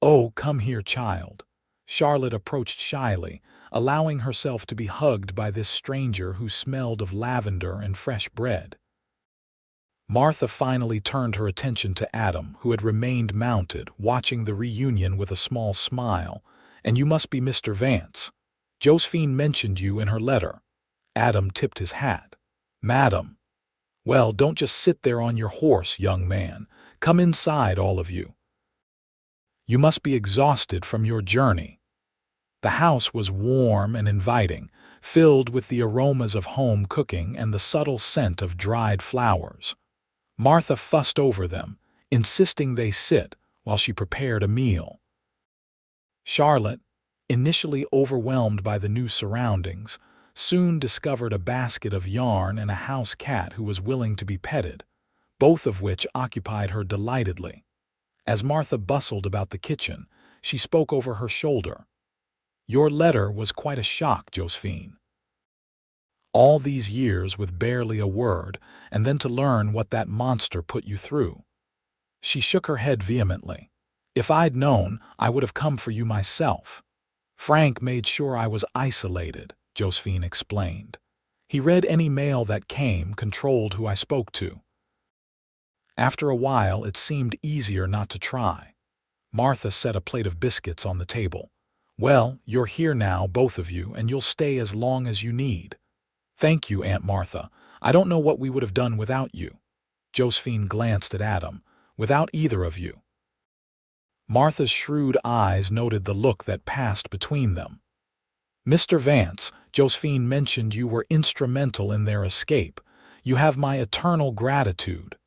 "Oh, come here, child." Charlotte approached shyly, allowing herself to be hugged by this stranger who smelled of lavender and fresh bread. Martha finally turned her attention to Adam, who had remained mounted, watching the reunion with a small smile. "And you must be Mr. Vance. Josephine mentioned you in her letter." Adam tipped his hat. "Madam." "Well, don't just sit there on your horse, young man. Come inside, all of you. You must be exhausted from your journey." The house was warm and inviting, filled with the aromas of home cooking and the subtle scent of dried flowers. Martha fussed over them, insisting they sit while she prepared a meal. Charlotte, initially overwhelmed by the new surroundings, soon discovered a basket of yarn and a house cat who was willing to be petted, both of which occupied her delightedly. As Martha bustled about the kitchen, she spoke over her shoulder. "Your letter was quite a shock, Josephine. All these years with barely a word, and then to learn what that monster put you through." She shook her head vehemently. "If I'd known, I would have come for you myself." "Frank made sure I was isolated," Josephine explained. "He read any mail that came, controlled who I spoke to." After a while, it seemed easier not to try. Martha set a plate of biscuits on the table. "Well, you're here now, both of you, and you'll stay as long as you need." "Thank you, Aunt Martha. I don't know what we would have done without you." Josephine glanced at Adam. "Without either of you." Martha's shrewd eyes noted the look that passed between them. "Mr. Vance, Josephine mentioned you were instrumental in their escape. You have my eternal gratitude."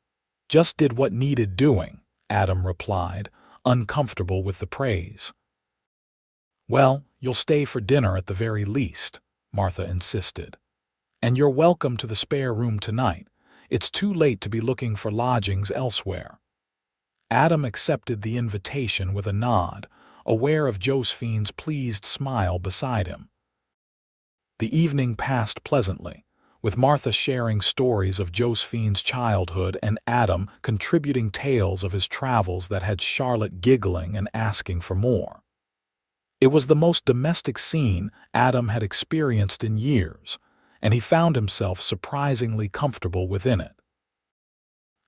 "Just did what needed doing," Adam replied, uncomfortable with the praise. "Well, you'll stay for dinner at the very least," Martha insisted. "And you're welcome to the spare room tonight. It's too late to be looking for lodgings elsewhere." Adam accepted the invitation with a nod, aware of Josephine's pleased smile beside him. The evening passed pleasantly, with Martha sharing stories of Josephine's childhood and Adam contributing tales of his travels that had Charlotte giggling and asking for more. It was the most domestic scene Adam had experienced in years, and he found himself surprisingly comfortable within it.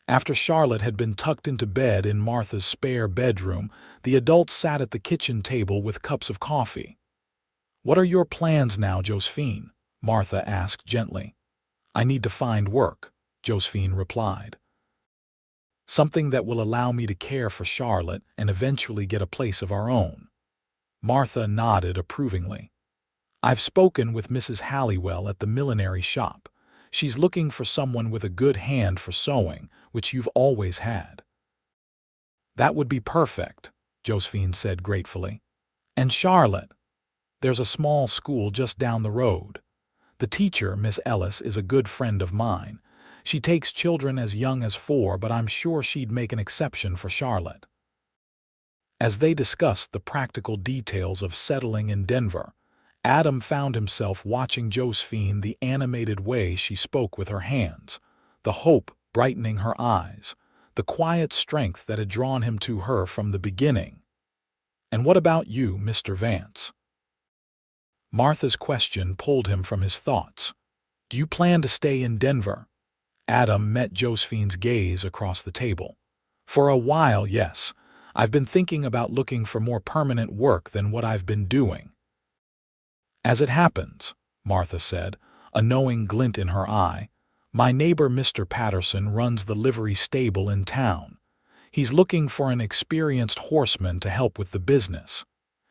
After Charlotte had been tucked into bed in Martha's spare bedroom, the adults sat at the kitchen table with cups of coffee. "What are your plans now, Josephine?" Martha asked gently. "I need to find work," Josephine replied. "Something that will allow me to care for Charlotte and eventually get a place of our own." Martha nodded approvingly. "I've spoken with Mrs. Halliwell at the millinery shop. She's looking for someone with a good hand for sewing, which you've always had." "That would be perfect," Josephine said gratefully. "And Charlotte? There's a small school just down the road. The teacher, Miss Ellis, is a good friend of mine. She takes children as young as 4, but I'm sure she'd make an exception for Charlotte." As they discussed the practical details of settling in Denver, Adam found himself watching Josephine the animated way she spoke with her hands, the hope brightening her eyes, the quiet strength that had drawn him to her from the beginning. "And what about you, Mr. Vance?" Martha's question pulled him from his thoughts. "Do you plan to stay in Denver?" Adam met Josephine's gaze across the table. "For a while, yes. I've been thinking about looking for more permanent work than what I've been doing." "As it happens," Martha said, a knowing glint in her eye, "my neighbor Mr. Patterson runs the livery stable in town. He's looking for an experienced horseman to help with the business.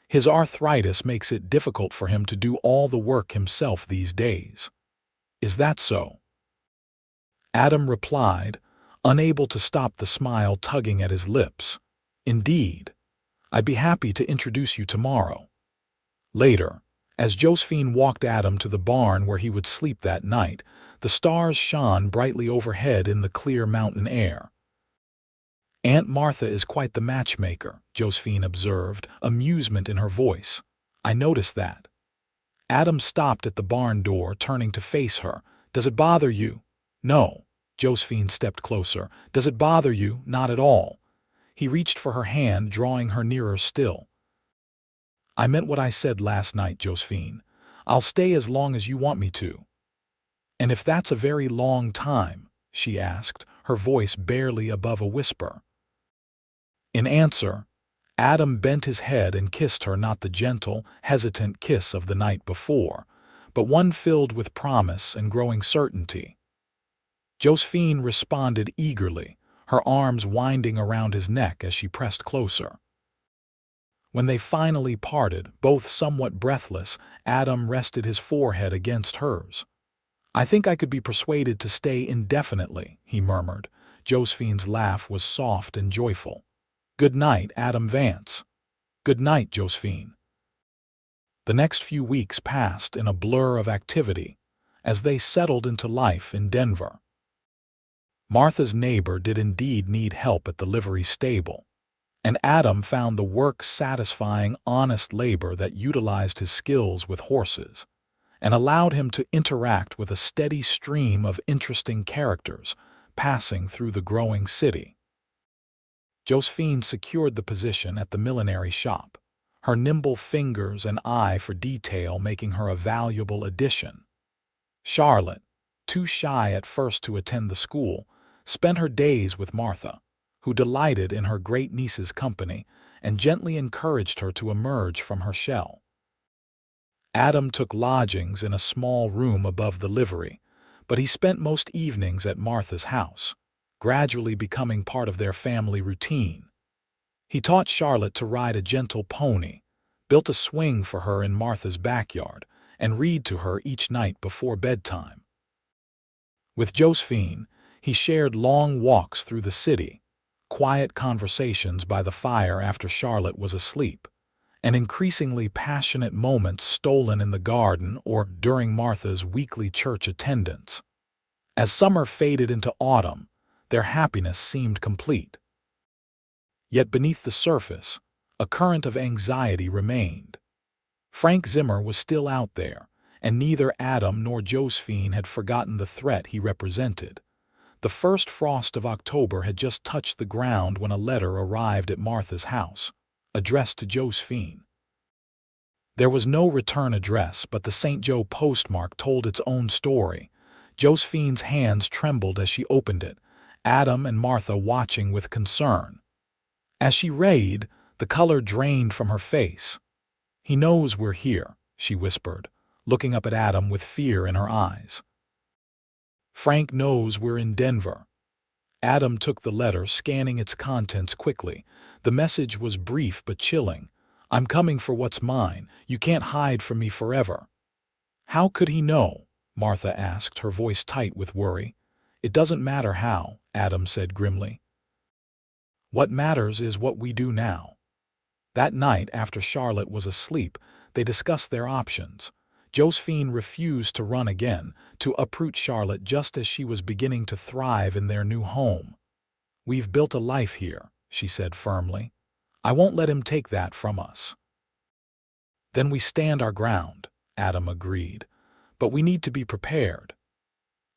His arthritis makes it difficult for him to do all the work himself these days. Is that so? Adam replied, unable to stop the smile tugging at his lips. Indeed. I'd be happy to introduce you tomorrow. Later, as Josephine walked Adam to the barn where he would sleep that night, the stars shone brightly overhead in the clear mountain air. Aunt Martha is quite the matchmaker, Josephine observed, amusement in her voice. I noticed that. Adam stopped at the barn door, turning to face her. Does it bother you? No. Josephine stepped closer. Does it bother you? Not at all. He reached for her hand, drawing her nearer still. I meant what I said last night, Josephine. I'll stay as long as you want me to. And if that's a very long time, she asked, her voice barely above a whisper. In answer, Adam bent his head and kissed her, not the gentle, hesitant kiss of the night before, but one filled with promise and growing certainty. Josephine responded eagerly, her arms winding around his neck as she pressed closer. When they finally parted, both somewhat breathless, Adam rested his forehead against hers. I think I could be persuaded to stay indefinitely, he murmured. Josephine's laugh was soft and joyful. Good night, Adam Vance. Good night, Josephine. The next few weeks passed in a blur of activity as they settled into life in Denver. Martha's neighbor did indeed need help at the livery stable, and Adam found the work satisfying, honest labor that utilized his skills with horses and allowed him to interact with a steady stream of interesting characters passing through the growing city. Josephine secured the position at the millinery shop, her nimble fingers and eye for detail making her a valuable addition. Charlotte, too shy at first to attend the school, spent her days with Martha, who delighted in her great-niece's company and gently encouraged her to emerge from her shell. Adam took lodgings in a small room above the livery, but he spent most evenings at Martha's house, gradually becoming part of their family routine. He taught Charlotte to ride a gentle pony, built a swing for her in Martha's backyard, and read to her each night before bedtime. With Josephine, he shared long walks through the city, quiet conversations by the fire after Charlotte was asleep, and increasingly passionate moments stolen in the garden or during Martha's weekly church attendance. As summer faded into autumn, their happiness seemed complete. Yet beneath the surface, a current of anxiety remained. Frank Zimmer was still out there, and neither Adam nor Josephine had forgotten the threat he represented. The first frost of October had just touched the ground when a letter arrived at Martha's house, addressed to Josephine. There was no return address, but the St. Joe postmark told its own story. Josephine's hands trembled as she opened it, Adam and Martha watching with concern. As she read, the color drained from her face. "He knows we're here," she whispered, looking up at Adam with fear in her eyes. "Frank knows we're in Denver." Adam took the letter, scanning its contents quickly. The message was brief but chilling. "I'm coming for what's mine. You can't hide from me forever." "How could he know?" Martha asked, her voice tight with worry. "It doesn't matter how," Adam said grimly. "What matters is what we do now." That night, after Charlotte was asleep, they discussed their options. Josephine refused to run again, to uproot Charlotte just as she was beginning to thrive in their new home. "We've built a life here," she said firmly. "I won't let him take that from us." "Then we stand our ground," Adam agreed. "But we need to be prepared."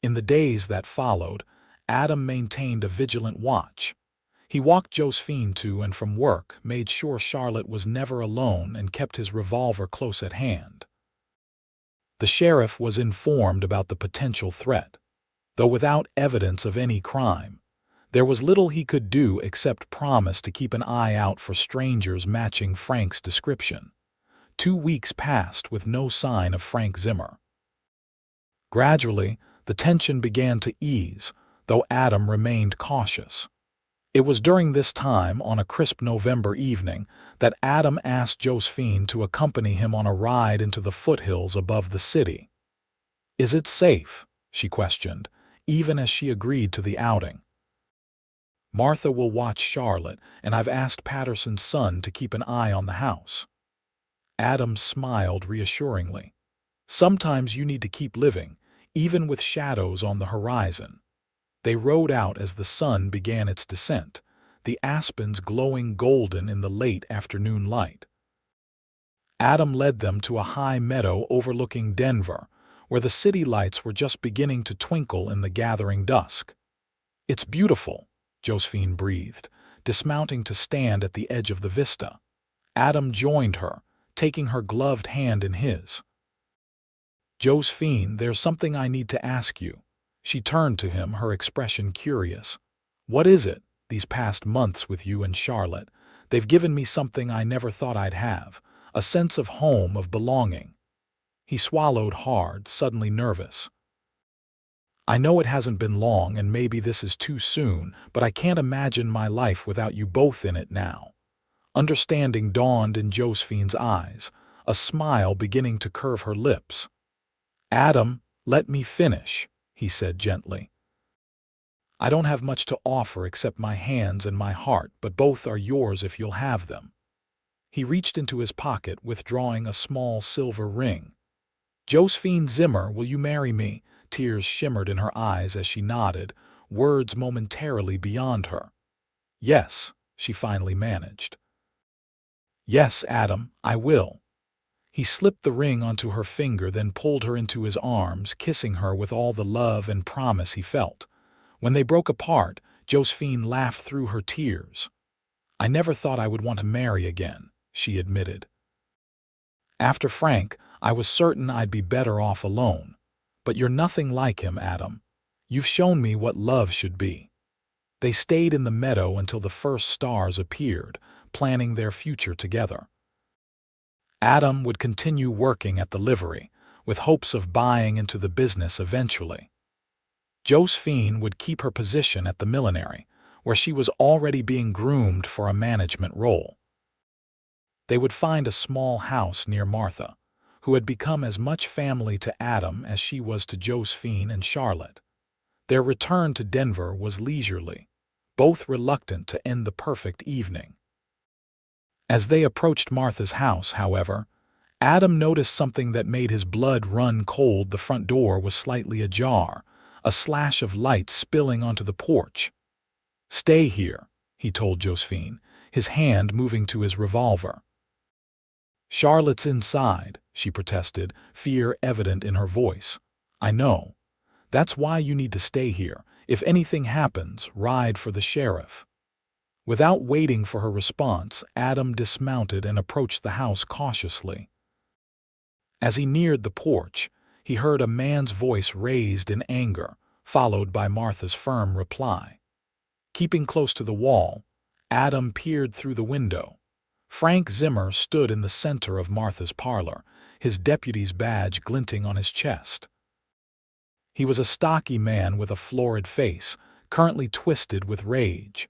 In the days that followed, Adam maintained a vigilant watch. He walked Josephine to and from work, made sure Charlotte was never alone, and kept his revolver close at hand. The sheriff was informed about the potential threat. Though without evidence of any crime, there was little he could do except promise to keep an eye out for strangers matching Frank's description. 2 weeks passed with no sign of Frank Zimmer. Gradually, the tension began to ease, though Adam remained cautious. It was during this time, on a crisp November evening, that Adam asked Josephine to accompany him on a ride into the foothills above the city. "Is it safe?" she questioned, even as she agreed to the outing. "Martha will watch Charlotte, and I've asked Patterson's son to keep an eye on the house." Adam smiled reassuringly. "Sometimes you need to keep living, even with shadows on the horizon." They rode out as the sun began its descent, the aspens glowing golden in the late afternoon light. Adam led them to a high meadow overlooking Denver, where the city lights were just beginning to twinkle in the gathering dusk. "It's beautiful," Josephine breathed, dismounting to stand at the edge of the vista. Adam joined her, taking her gloved hand in his. "Josephine, there's something I need to ask you." She turned to him, her expression curious. "What is it? These past months with you and Charlotte, they've given me something I never thought I'd have, a sense of home, of belonging." He swallowed hard, suddenly nervous. "I know it hasn't been long and maybe this is too soon, but I can't imagine my life without you both in it now." Understanding dawned in Josephine's eyes, a smile beginning to curve her lips. "Adam, let me finish," he said gently. "I don't have much to offer except my hands and my heart, but both are yours if you'll have them." He reached into his pocket, withdrawing a small silver ring. "Josephine Zimmer, will you marry me?" Tears shimmered in her eyes as she nodded, words momentarily beyond her. "Yes," she finally managed. "Yes, Adam, I will." He slipped the ring onto her finger, then pulled her into his arms, kissing her with all the love and promise he felt. When they broke apart, Josephine laughed through her tears. "I never thought I would want to marry again," she admitted. "After Frank, I was certain I'd be better off alone. But you're nothing like him, Adam. You've shown me what love should be." They stayed in the meadow until the first stars appeared, planning their future together. Adam would continue working at the livery, with hopes of buying into the business eventually. Josephine would keep her position at the millinery, where she was already being groomed for a management role. They would find a small house near Martha, who had become as much family to Adam as she was to Josephine and Charlotte. Their return to Denver was leisurely, both reluctant to end the perfect evening. As they approached Martha's house, however, Adam noticed something that made his blood run cold. The front door was slightly ajar, a slash of light spilling onto the porch. "Stay here," he told Josephine, his hand moving to his revolver. "Charlotte's inside," she protested, fear evident in her voice. "I know. That's why you need to stay here. If anything happens, ride for the sheriff." Without waiting for her response, Adam dismounted and approached the house cautiously. As he neared the porch, he heard a man's voice raised in anger, followed by Martha's firm reply. Keeping close to the wall, Adam peered through the window. Frank Zimmer stood in the center of Martha's parlor, his deputy's badge glinting on his chest. He was a stocky man with a florid face, currently twisted with rage.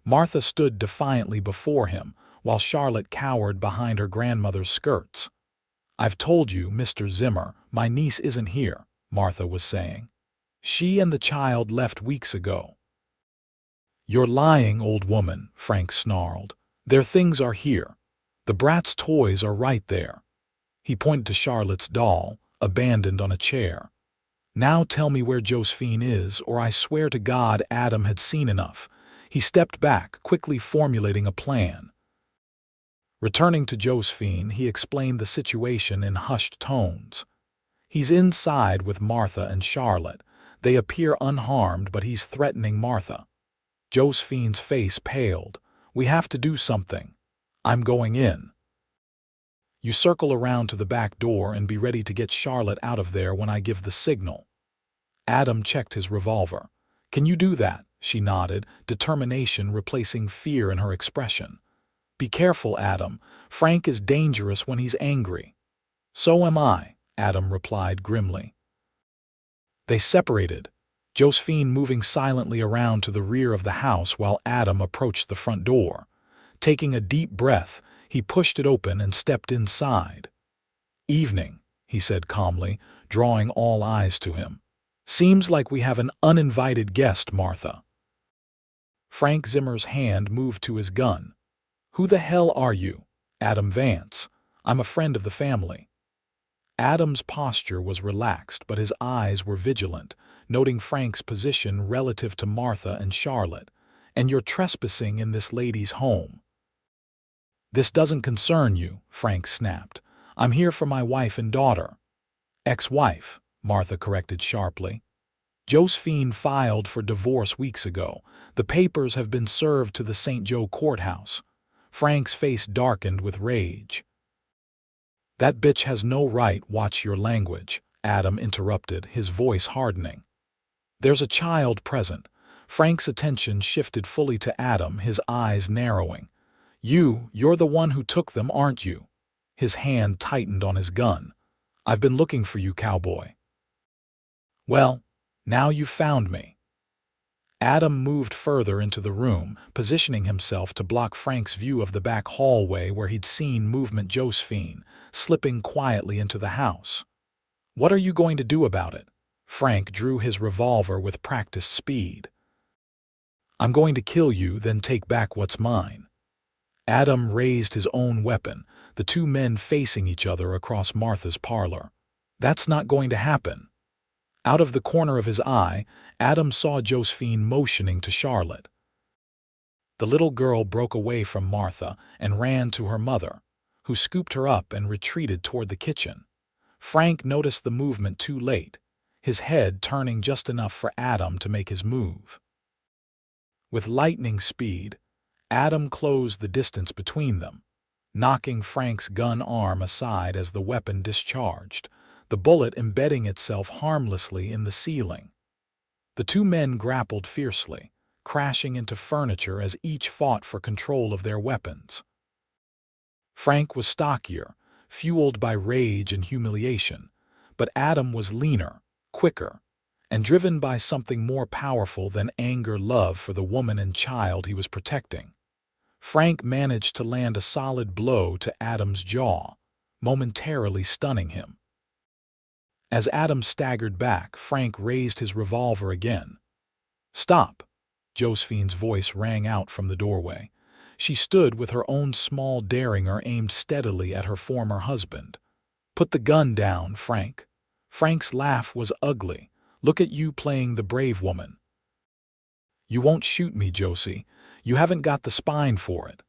Martha stood defiantly before him, while Charlotte cowered behind her grandmother's skirts. "I've told you, Mr. Zimmer, my niece isn't here," Martha was saying. "She and the child left weeks ago." "You're lying, old woman," Frank snarled. "Their things are here. The brat's toys are right there." He pointed to Charlotte's doll, abandoned on a chair. "Now tell me where Josephine is, or I swear to God." Adam had seen enough. He stepped back, quickly formulating a plan. Returning to Josephine, he explained the situation in hushed tones. "He's inside with Martha and Charlotte. They appear unharmed, but he's threatening Martha." Josephine's face paled. "We have to do something. I'm going in." "You circle around to the back door and be ready to get Charlotte out of there when I give the signal." Adam checked his revolver. "Can you do that?" She nodded, determination replacing fear in her expression. "Be careful, Adam. Frank is dangerous when he's angry." "So am I," Adam replied grimly. They separated, Josephine moving silently around to the rear of the house while Adam approached the front door. Taking a deep breath, he pushed it open and stepped inside. "Evening," he said calmly, drawing all eyes to him. "Seems like we have an uninvited guest, Martha." Frank Zimmer's hand moved to his gun. "Who the hell are you?" "Adam Vance. I'm a friend of the family." Adam's posture was relaxed, but his eyes were vigilant, noting Frank's position relative to Martha and Charlotte. "And you're trespassing in this lady's home." "This doesn't concern you," Frank snapped. "I'm here for my wife and daughter." "Ex-wife," Martha corrected sharply. "Josephine filed for divorce weeks ago. The papers have been served to the St. Joe courthouse." Frank's face darkened with rage. "That bitch has no right." "Watch your language," Adam interrupted, his voice hardening. "There's a child present." Frank's attention shifted fully to Adam, his eyes narrowing. You're the one who took them, aren't you?" His hand tightened on his gun. "I've been looking for you, Cowboy." "Well, now you've found me." Adam moved further into the room, positioning himself to block Frank's view of the back hallway where he'd seen movement. Josephine, slipping quietly into the house. "What are you going to do about it?" Frank drew his revolver with practiced speed. "I'm going to kill you, then take back what's mine." Adam raised his own weapon, the two men facing each other across Martha's parlor. "That's not going to happen." Out of the corner of his eye, Adam saw Josephine motioning to Charlotte. The little girl broke away from Martha and ran to her mother, who scooped her up and retreated toward the kitchen. Frank noticed the movement too late, his head turning just enough for Adam to make his move. With lightning speed, Adam closed the distance between them, knocking Frank's gun arm aside as the weapon discharged, the bullet embedding itself harmlessly in the ceiling. The two men grappled fiercely, crashing into furniture as each fought for control of their weapons. Frank was stockier, fueled by rage and humiliation, but Adam was leaner, quicker, and driven by something more powerful than anger, love for the woman and child he was protecting. Frank managed to land a solid blow to Adam's jaw, momentarily stunning him. As Adam staggered back, Frank raised his revolver again. "Stop!" Josephine's voice rang out from the doorway. She stood with her own small derringer aimed steadily at her former husband. "Put the gun down, Frank." Frank's laugh was ugly. "Look at you playing the brave woman." "You won't shoot me, Josie. You haven't got the spine for it."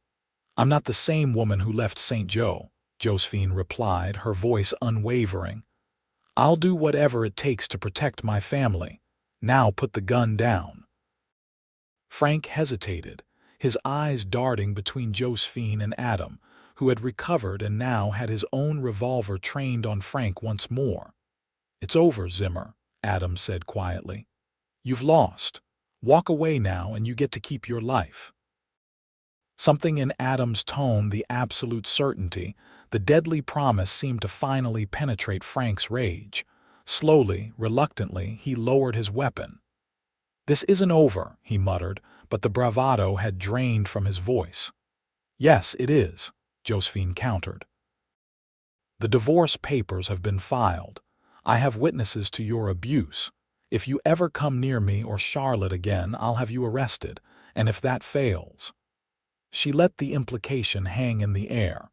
"I'm not the same woman who left St. Joe," Josephine replied, her voice unwavering. "I'll do whatever it takes to protect my family. Now put the gun down." Frank hesitated, his eyes darting between Josephine and Adam, who had recovered and now had his own revolver trained on Frank once more. "It's over, Zimmer," Adam said quietly. "You've lost. Walk away now and you get to keep your life." Something in Adam's tone, the absolute certainty, the deadly promise, seemed to finally penetrate Frank's rage. Slowly, reluctantly, he lowered his weapon. "This isn't over," he muttered, but the bravado had drained from his voice. "Yes, it is," Josephine countered. "The divorce papers have been filed. I have witnesses to your abuse. If you ever come near me or Charlotte again, I'll have you arrested, and if that fails—" She let the implication hang in the air.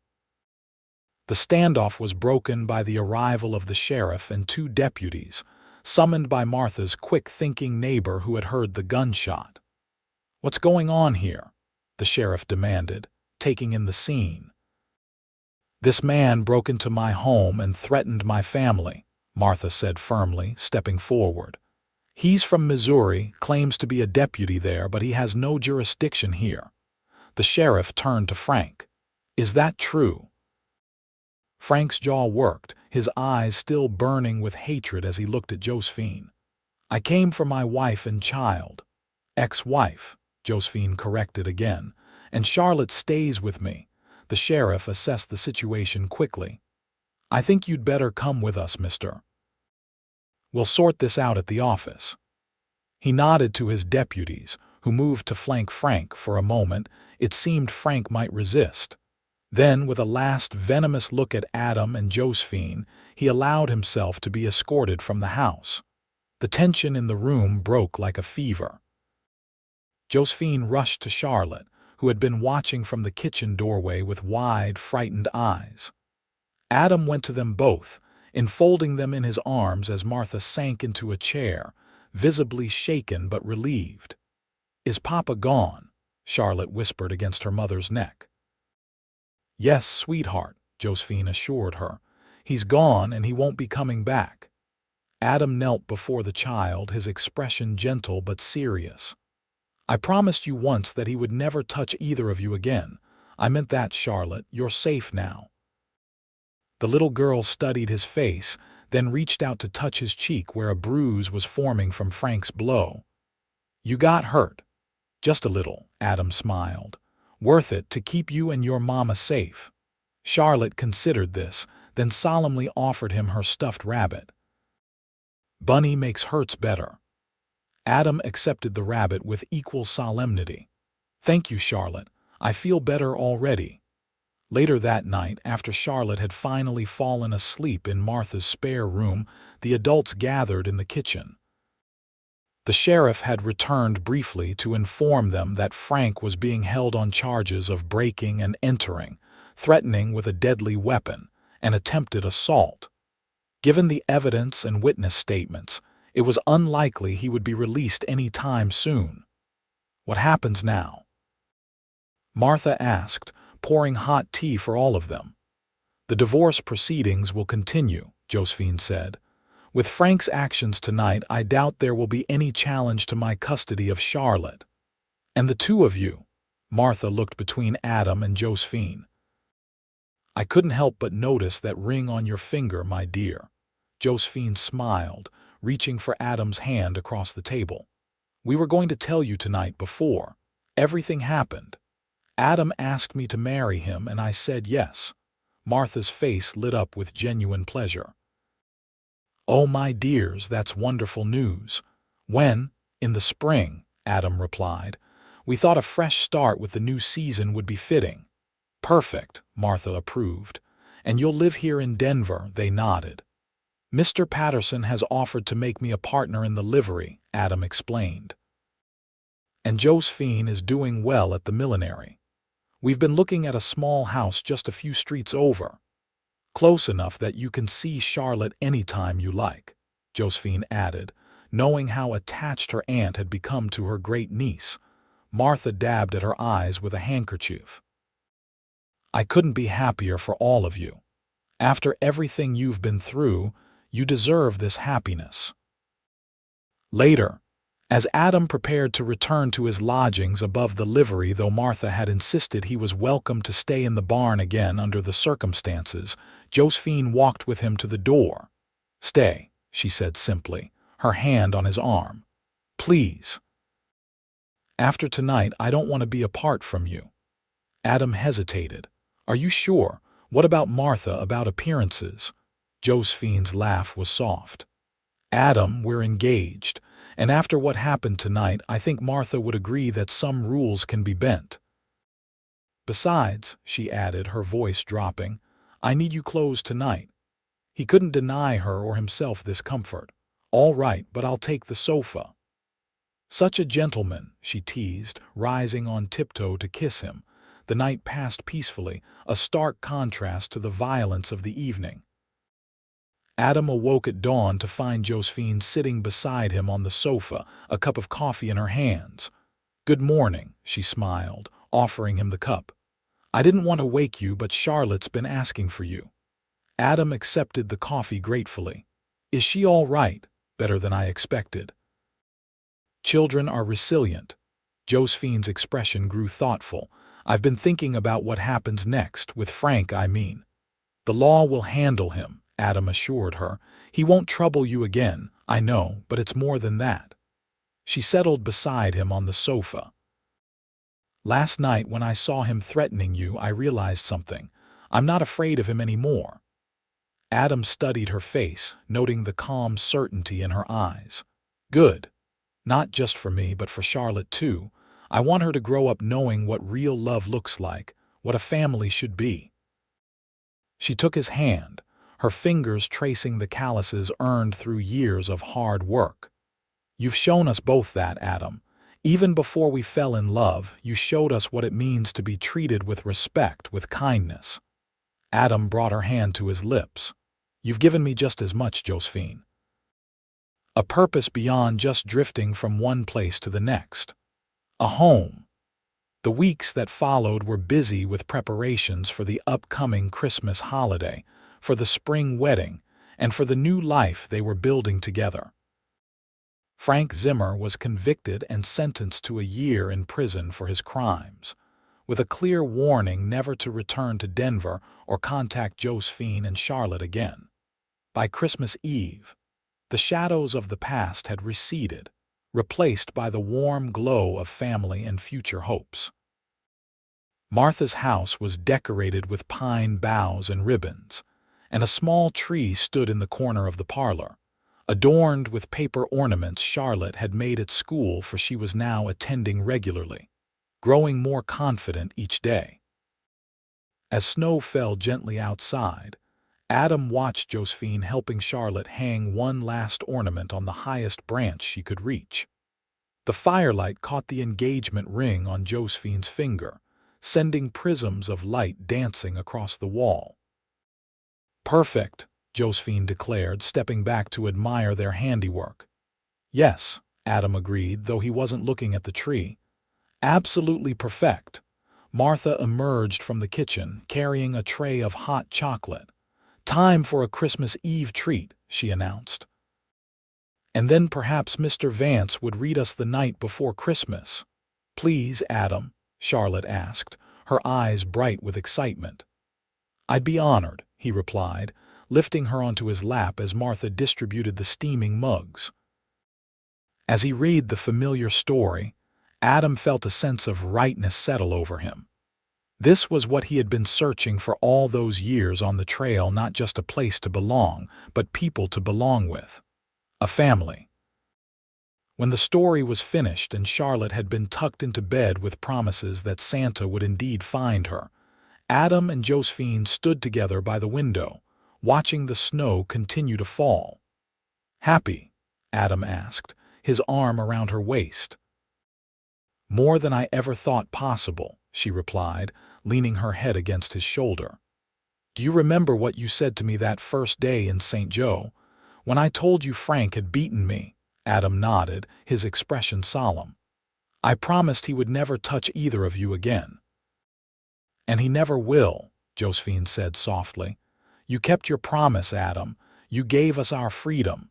The standoff was broken by the arrival of the sheriff and two deputies, summoned by Martha's quick-thinking neighbor who had heard the gunshot. "What's going on here?" the sheriff demanded, taking in the scene. "This man broke into my home and threatened my family," Martha said firmly, stepping forward. "He's from Missouri, claims to be a deputy there, but he has no jurisdiction here." The sheriff turned to Frank. "Is that true?" Frank's jaw worked, his eyes still burning with hatred as he looked at Josephine. "I came for my wife and child." "Ex-wife," Josephine corrected again. "And Charlotte stays with me." The sheriff assessed the situation quickly. "I think you'd better come with us, mister. We'll sort this out at the office." He nodded to his deputies, who moved to flank Frank. For a moment, it seemed Frank might resist. Then, with a last venomous look at Adam and Josephine, he allowed himself to be escorted from the house. The tension in the room broke like a fever. Josephine rushed to Charlotte, who had been watching from the kitchen doorway with wide, frightened eyes. Adam went to them both, enfolding them in his arms as Martha sank into a chair, visibly shaken but relieved. "Is Papa gone?" Charlotte whispered against her mother's neck. "Yes, sweetheart," Josephine assured her. "He's gone and he won't be coming back." Adam knelt before the child, his expression gentle but serious. "I promised you once that he would never touch either of you again. I meant that, Charlotte. You're safe now." The little girl studied his face, then reached out to touch his cheek where a bruise was forming from Frank's blow. "You got hurt." "Just a little," Adam smiled. "Worth it to keep you and your mama safe." Charlotte considered this, then solemnly offered him her stuffed rabbit. "Bunny makes hurts better." Adam accepted the rabbit with equal solemnity. "Thank you, Charlotte. I feel better already." Later that night, after Charlotte had finally fallen asleep in Martha's spare room, the adults gathered in the kitchen. The sheriff had returned briefly to inform them that Frank was being held on charges of breaking and entering, threatening with a deadly weapon, and attempted assault. Given the evidence and witness statements, it was unlikely he would be released any time soon. "What happens now?" Martha asked, pouring hot tea for all of them. "The divorce proceedings will continue," Josephine said. "With Frank's actions tonight, I doubt there will be any challenge to my custody of Charlotte. And the two of you," Martha looked between Adam and Josephine. "I couldn't help but notice that ring on your finger, my dear." Josephine smiled, reaching for Adam's hand across the table. "We were going to tell you tonight before everything happened. Adam asked me to marry him, and I said yes." Martha's face lit up with genuine pleasure. "Oh, my dears, that's wonderful news." "When?" "In the spring," Adam replied. "We thought a fresh start with the new season would be fitting." "Perfect," Martha approved. "And you'll live here in Denver," they nodded. "Mr. Patterson has offered to make me a partner in the livery," Adam explained. "And Josephine is doing well at the millinery. We've been looking at a small house just a few streets over. Close enough that you can see Charlotte anytime you like," Josephine added, knowing how attached her aunt had become to her great niece. Martha dabbed at her eyes with a handkerchief. "I couldn't be happier for all of you. After everything you've been through, you deserve this happiness." Later, as Adam prepared to return to his lodgings above the livery, though Martha had insisted he was welcome to stay in the barn again under the circumstances, Josephine walked with him to the door. "Stay," she said simply, her hand on his arm. "Please. After tonight, I don't want to be apart from you." Adam hesitated. "Are you sure? What about Martha, about appearances?" Josephine's laugh was soft. "Adam, we're engaged. And after what happened tonight, I think Martha would agree that some rules can be bent. Besides," she added, her voice dropping, "I need you clothes tonight." He couldn't deny her or himself this comfort. "All right, but I'll take the sofa." "Such a gentleman," she teased, rising on tiptoe to kiss him. The night passed peacefully, a stark contrast to the violence of the evening. Adam awoke at dawn to find Josephine sitting beside him on the sofa, a cup of coffee in her hands. "Good morning," she smiled, offering him the cup. "I didn't want to wake you, but Charlotte's been asking for you." Adam accepted the coffee gratefully. "Is she all right?" "Better than I expected." "Children are resilient." Josephine's expression grew thoughtful. "I've been thinking about what happens next, with Frank, I mean." "The law will handle him," Adam assured her. "He won't trouble you again, I know, but it's more than that." She settled beside him on the sofa. "Last night when I saw him threatening you, I realized something. I'm not afraid of him anymore." Adam studied her face, noting the calm certainty in her eyes. "Good." Not just for me, but for Charlotte too. I want her to grow up knowing what real love looks like, what a family should be." She took his hand, her fingers tracing the calluses earned through years of hard work. "You've shown us both that, Adam. Even before we fell in love, you showed us what it means to be treated with respect, with kindness." Adam brought her hand to his lips. "You've given me just as much, Josephine. A purpose beyond just drifting from one place to the next. A home." The weeks that followed were busy with preparations for the upcoming Christmas holiday, for the spring wedding, and for the new life they were building together. Frank Zimmer was convicted and sentenced to a year in prison for his crimes, with a clear warning never to return to Denver or contact Josephine and Charlotte again. By Christmas Eve, the shadows of the past had receded, replaced by the warm glow of family and future hopes. Martha's house was decorated with pine boughs and ribbons, and a small tree stood in the corner of the parlor, adorned with paper ornaments Charlotte had made at school, for she was now attending regularly, growing more confident each day. As snow fell gently outside, Adam watched Josephine helping Charlotte hang one last ornament on the highest branch she could reach. The firelight caught the engagement ring on Josephine's finger, sending prisms of light dancing across the wall. "Perfect," Josephine declared, stepping back to admire their handiwork. "Yes," Adam agreed, though he wasn't looking at the tree. "Absolutely perfect." Martha emerged from the kitchen, carrying a tray of hot chocolate. "Time for a Christmas Eve treat," she announced. "And then perhaps Mr. Vance would read us the night before Christmas." "Please, Adam?" Charlotte asked, her eyes bright with excitement. "I'd be honored," he replied, lifting her onto his lap as Martha distributed the steaming mugs. As he read the familiar story, Adam felt a sense of rightness settle over him. This was what he had been searching for all those years on the trail, not just a place to belong, but people to belong with. A family. When the story was finished and Charlotte had been tucked into bed with promises that Santa would indeed find her, Adam and Josephine stood together by the window, watching the snow continue to fall. "Happy?" Adam asked, his arm around her waist. "More than I ever thought possible," she replied, leaning her head against his shoulder. "Do you remember what you said to me that first day in St. Joe, when I told you Frank had beaten me?" Adam nodded, his expression solemn. "I promised he would never touch either of you again." "And he never will," Josephine said softly. "You kept your promise, Adam. You gave us our freedom."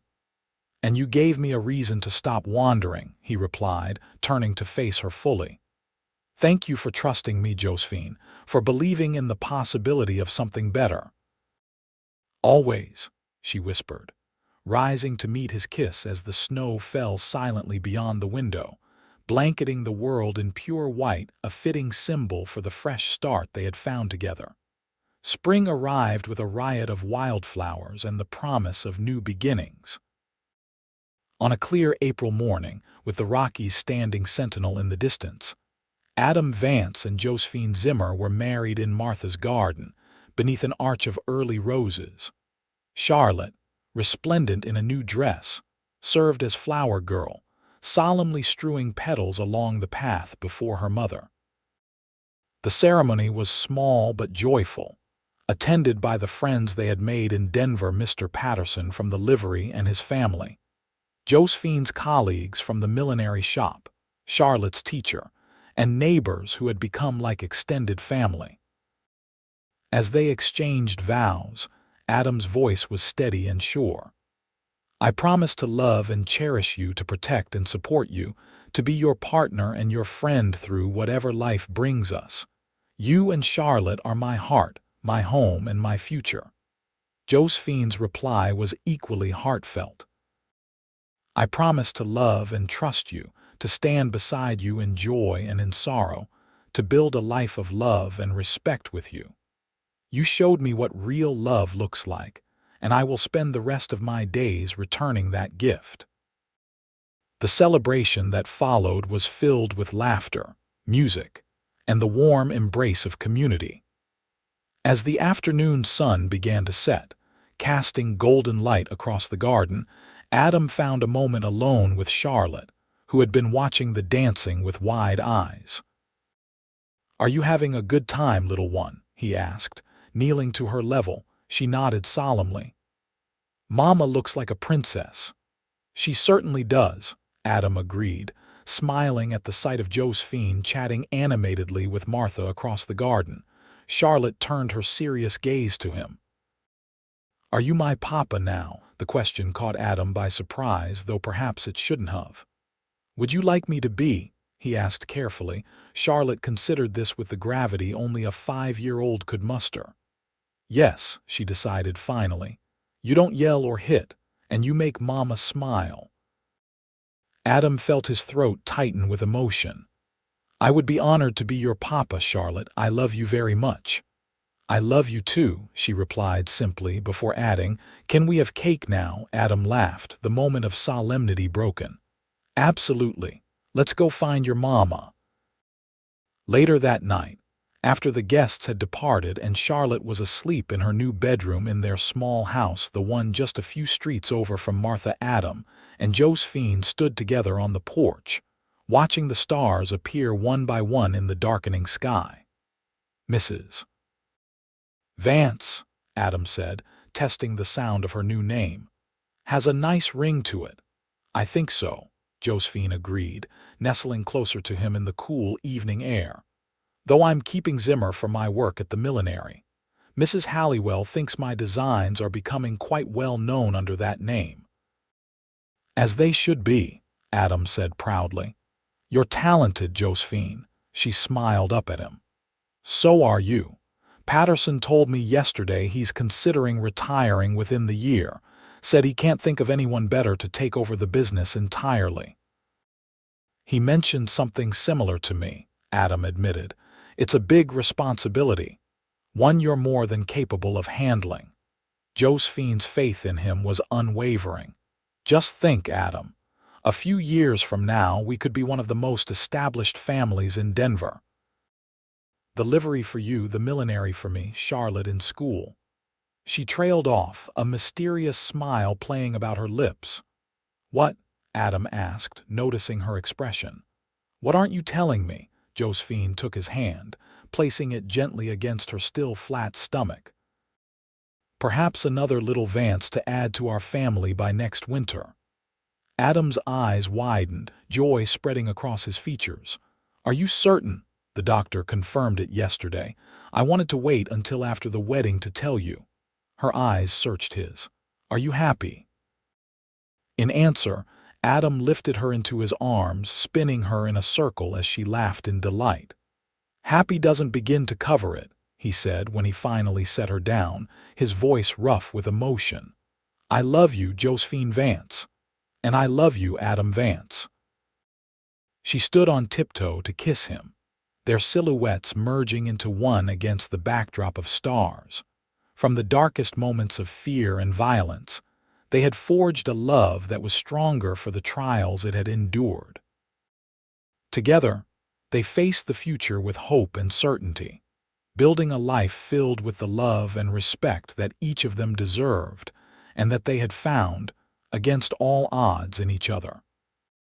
"And you gave me a reason to stop wandering," he replied, turning to face her fully. "Thank you for trusting me, Josephine, for believing in the possibility of something better." "Always," she whispered, rising to meet his kiss as the snow fell silently beyond the window, blanketing the world in pure white, a fitting symbol for the fresh start they had found together. Spring arrived with a riot of wildflowers and the promise of new beginnings. On a clear April morning, with the Rockies standing sentinel in the distance, Adam Vance and Josephine Zimmer were married in Martha's garden, beneath an arch of early roses. Charlotte, resplendent in a new dress, served as flower girl, solemnly strewing petals along the path before her mother. The ceremony was small but joyful, attended by the friends they had made in Denver, Mr. Patterson from the livery and his family, Josephine's colleagues from the millinery shop, Charlotte's teacher, and neighbors who had become like extended family. As they exchanged vows, Adam's voice was steady and sure. "I promise to love and cherish you, to protect and support you, to be your partner and your friend through whatever life brings us. You and Charlotte are my heart, my home, and my future." Josephine's reply was equally heartfelt. "I promise to love and trust you, to stand beside you in joy and in sorrow, to build a life of love and respect with you. You showed me what real love looks like, and I will spend the rest of my days returning that gift." The celebration that followed was filled with laughter, music, and the warm embrace of community. As the afternoon sun began to set, casting golden light across the garden, Adam found a moment alone with Charlotte, who had been watching the dancing with wide eyes. "Are you having a good time, little one?" he asked. Kneeling to her level, she nodded solemnly. "Mama looks like a princess." "She certainly does," Adam agreed, smiling at the sight of Josephine chatting animatedly with Martha across the garden. Charlotte turned her serious gaze to him. "Are you my papa now?" The question caught Adam by surprise, though perhaps it shouldn't have. "Would you like me to be?" he asked carefully. Charlotte considered this with the gravity only a 5-year-old could muster. "Yes," she decided finally. "You don't yell or hit, and you make Mama smile." Adam felt his throat tighten with emotion. "I would be honored to be your papa, Charlotte. I love you very much." "I love you too," she replied simply, before adding, "Can we have cake now?" Adam laughed, the moment of solemnity broken. "Absolutely. Let's go find your mama." Later that night, after the guests had departed and Charlotte was asleep in her new bedroom in their small house, the one just a few streets over from Martha, Adam and Josephine stood together on the porch, watching the stars appear one by one in the darkening sky. "Mrs. Vance," Adam said, testing the sound of her new name. "Has a nice ring to it." "I think so," Josephine agreed, nestling closer to him in the cool evening air. "Though I'm keeping Zimmer for my work at the millinery. Mrs. Halliwell thinks my designs are becoming quite well known under that name." "As they should be," Adam said proudly. "You're talented, Josephine." She smiled up at him. "So are you. Patterson told me yesterday he's considering retiring within the year. Said he can't think of anyone better to take over the business entirely." "He mentioned something similar to me," Adam admitted. "It's a big responsibility, one you're more than capable of handling." Josephine's faith in him was unwavering. "Just think, Adam. A few years from now, we could be one of the most established families in Denver. The livery for you, the millinery for me, Charlotte in school." She trailed off, a mysterious smile playing about her lips. "What?" Adam asked, noticing her expression. "What aren't you telling me?" Josephine took his hand, placing it gently against her still flat stomach. "Perhaps another little Vance to add to our family by next winter." Adam's eyes widened, joy spreading across his features. "Are you certain?" The doctor confirmed it yesterday. "I wanted to wait until after the wedding to tell you." Her eyes searched his. "Are you happy?" In answer, Adam lifted her into his arms, spinning her in a circle as she laughed in delight. "Happy doesn't begin to cover it," he said when he finally set her down, his voice rough with emotion. "I love you, Josephine Vance. And I love you, Adam Vance." She stood on tiptoe to kiss him, their silhouettes merging into one against the backdrop of stars. From the darkest moments of fear and violence, they had forged a love that was stronger for the trials it had endured. Together, they faced the future with hope and certainty, building a life filled with the love and respect that each of them deserved and that they had found, against all odds, in each other.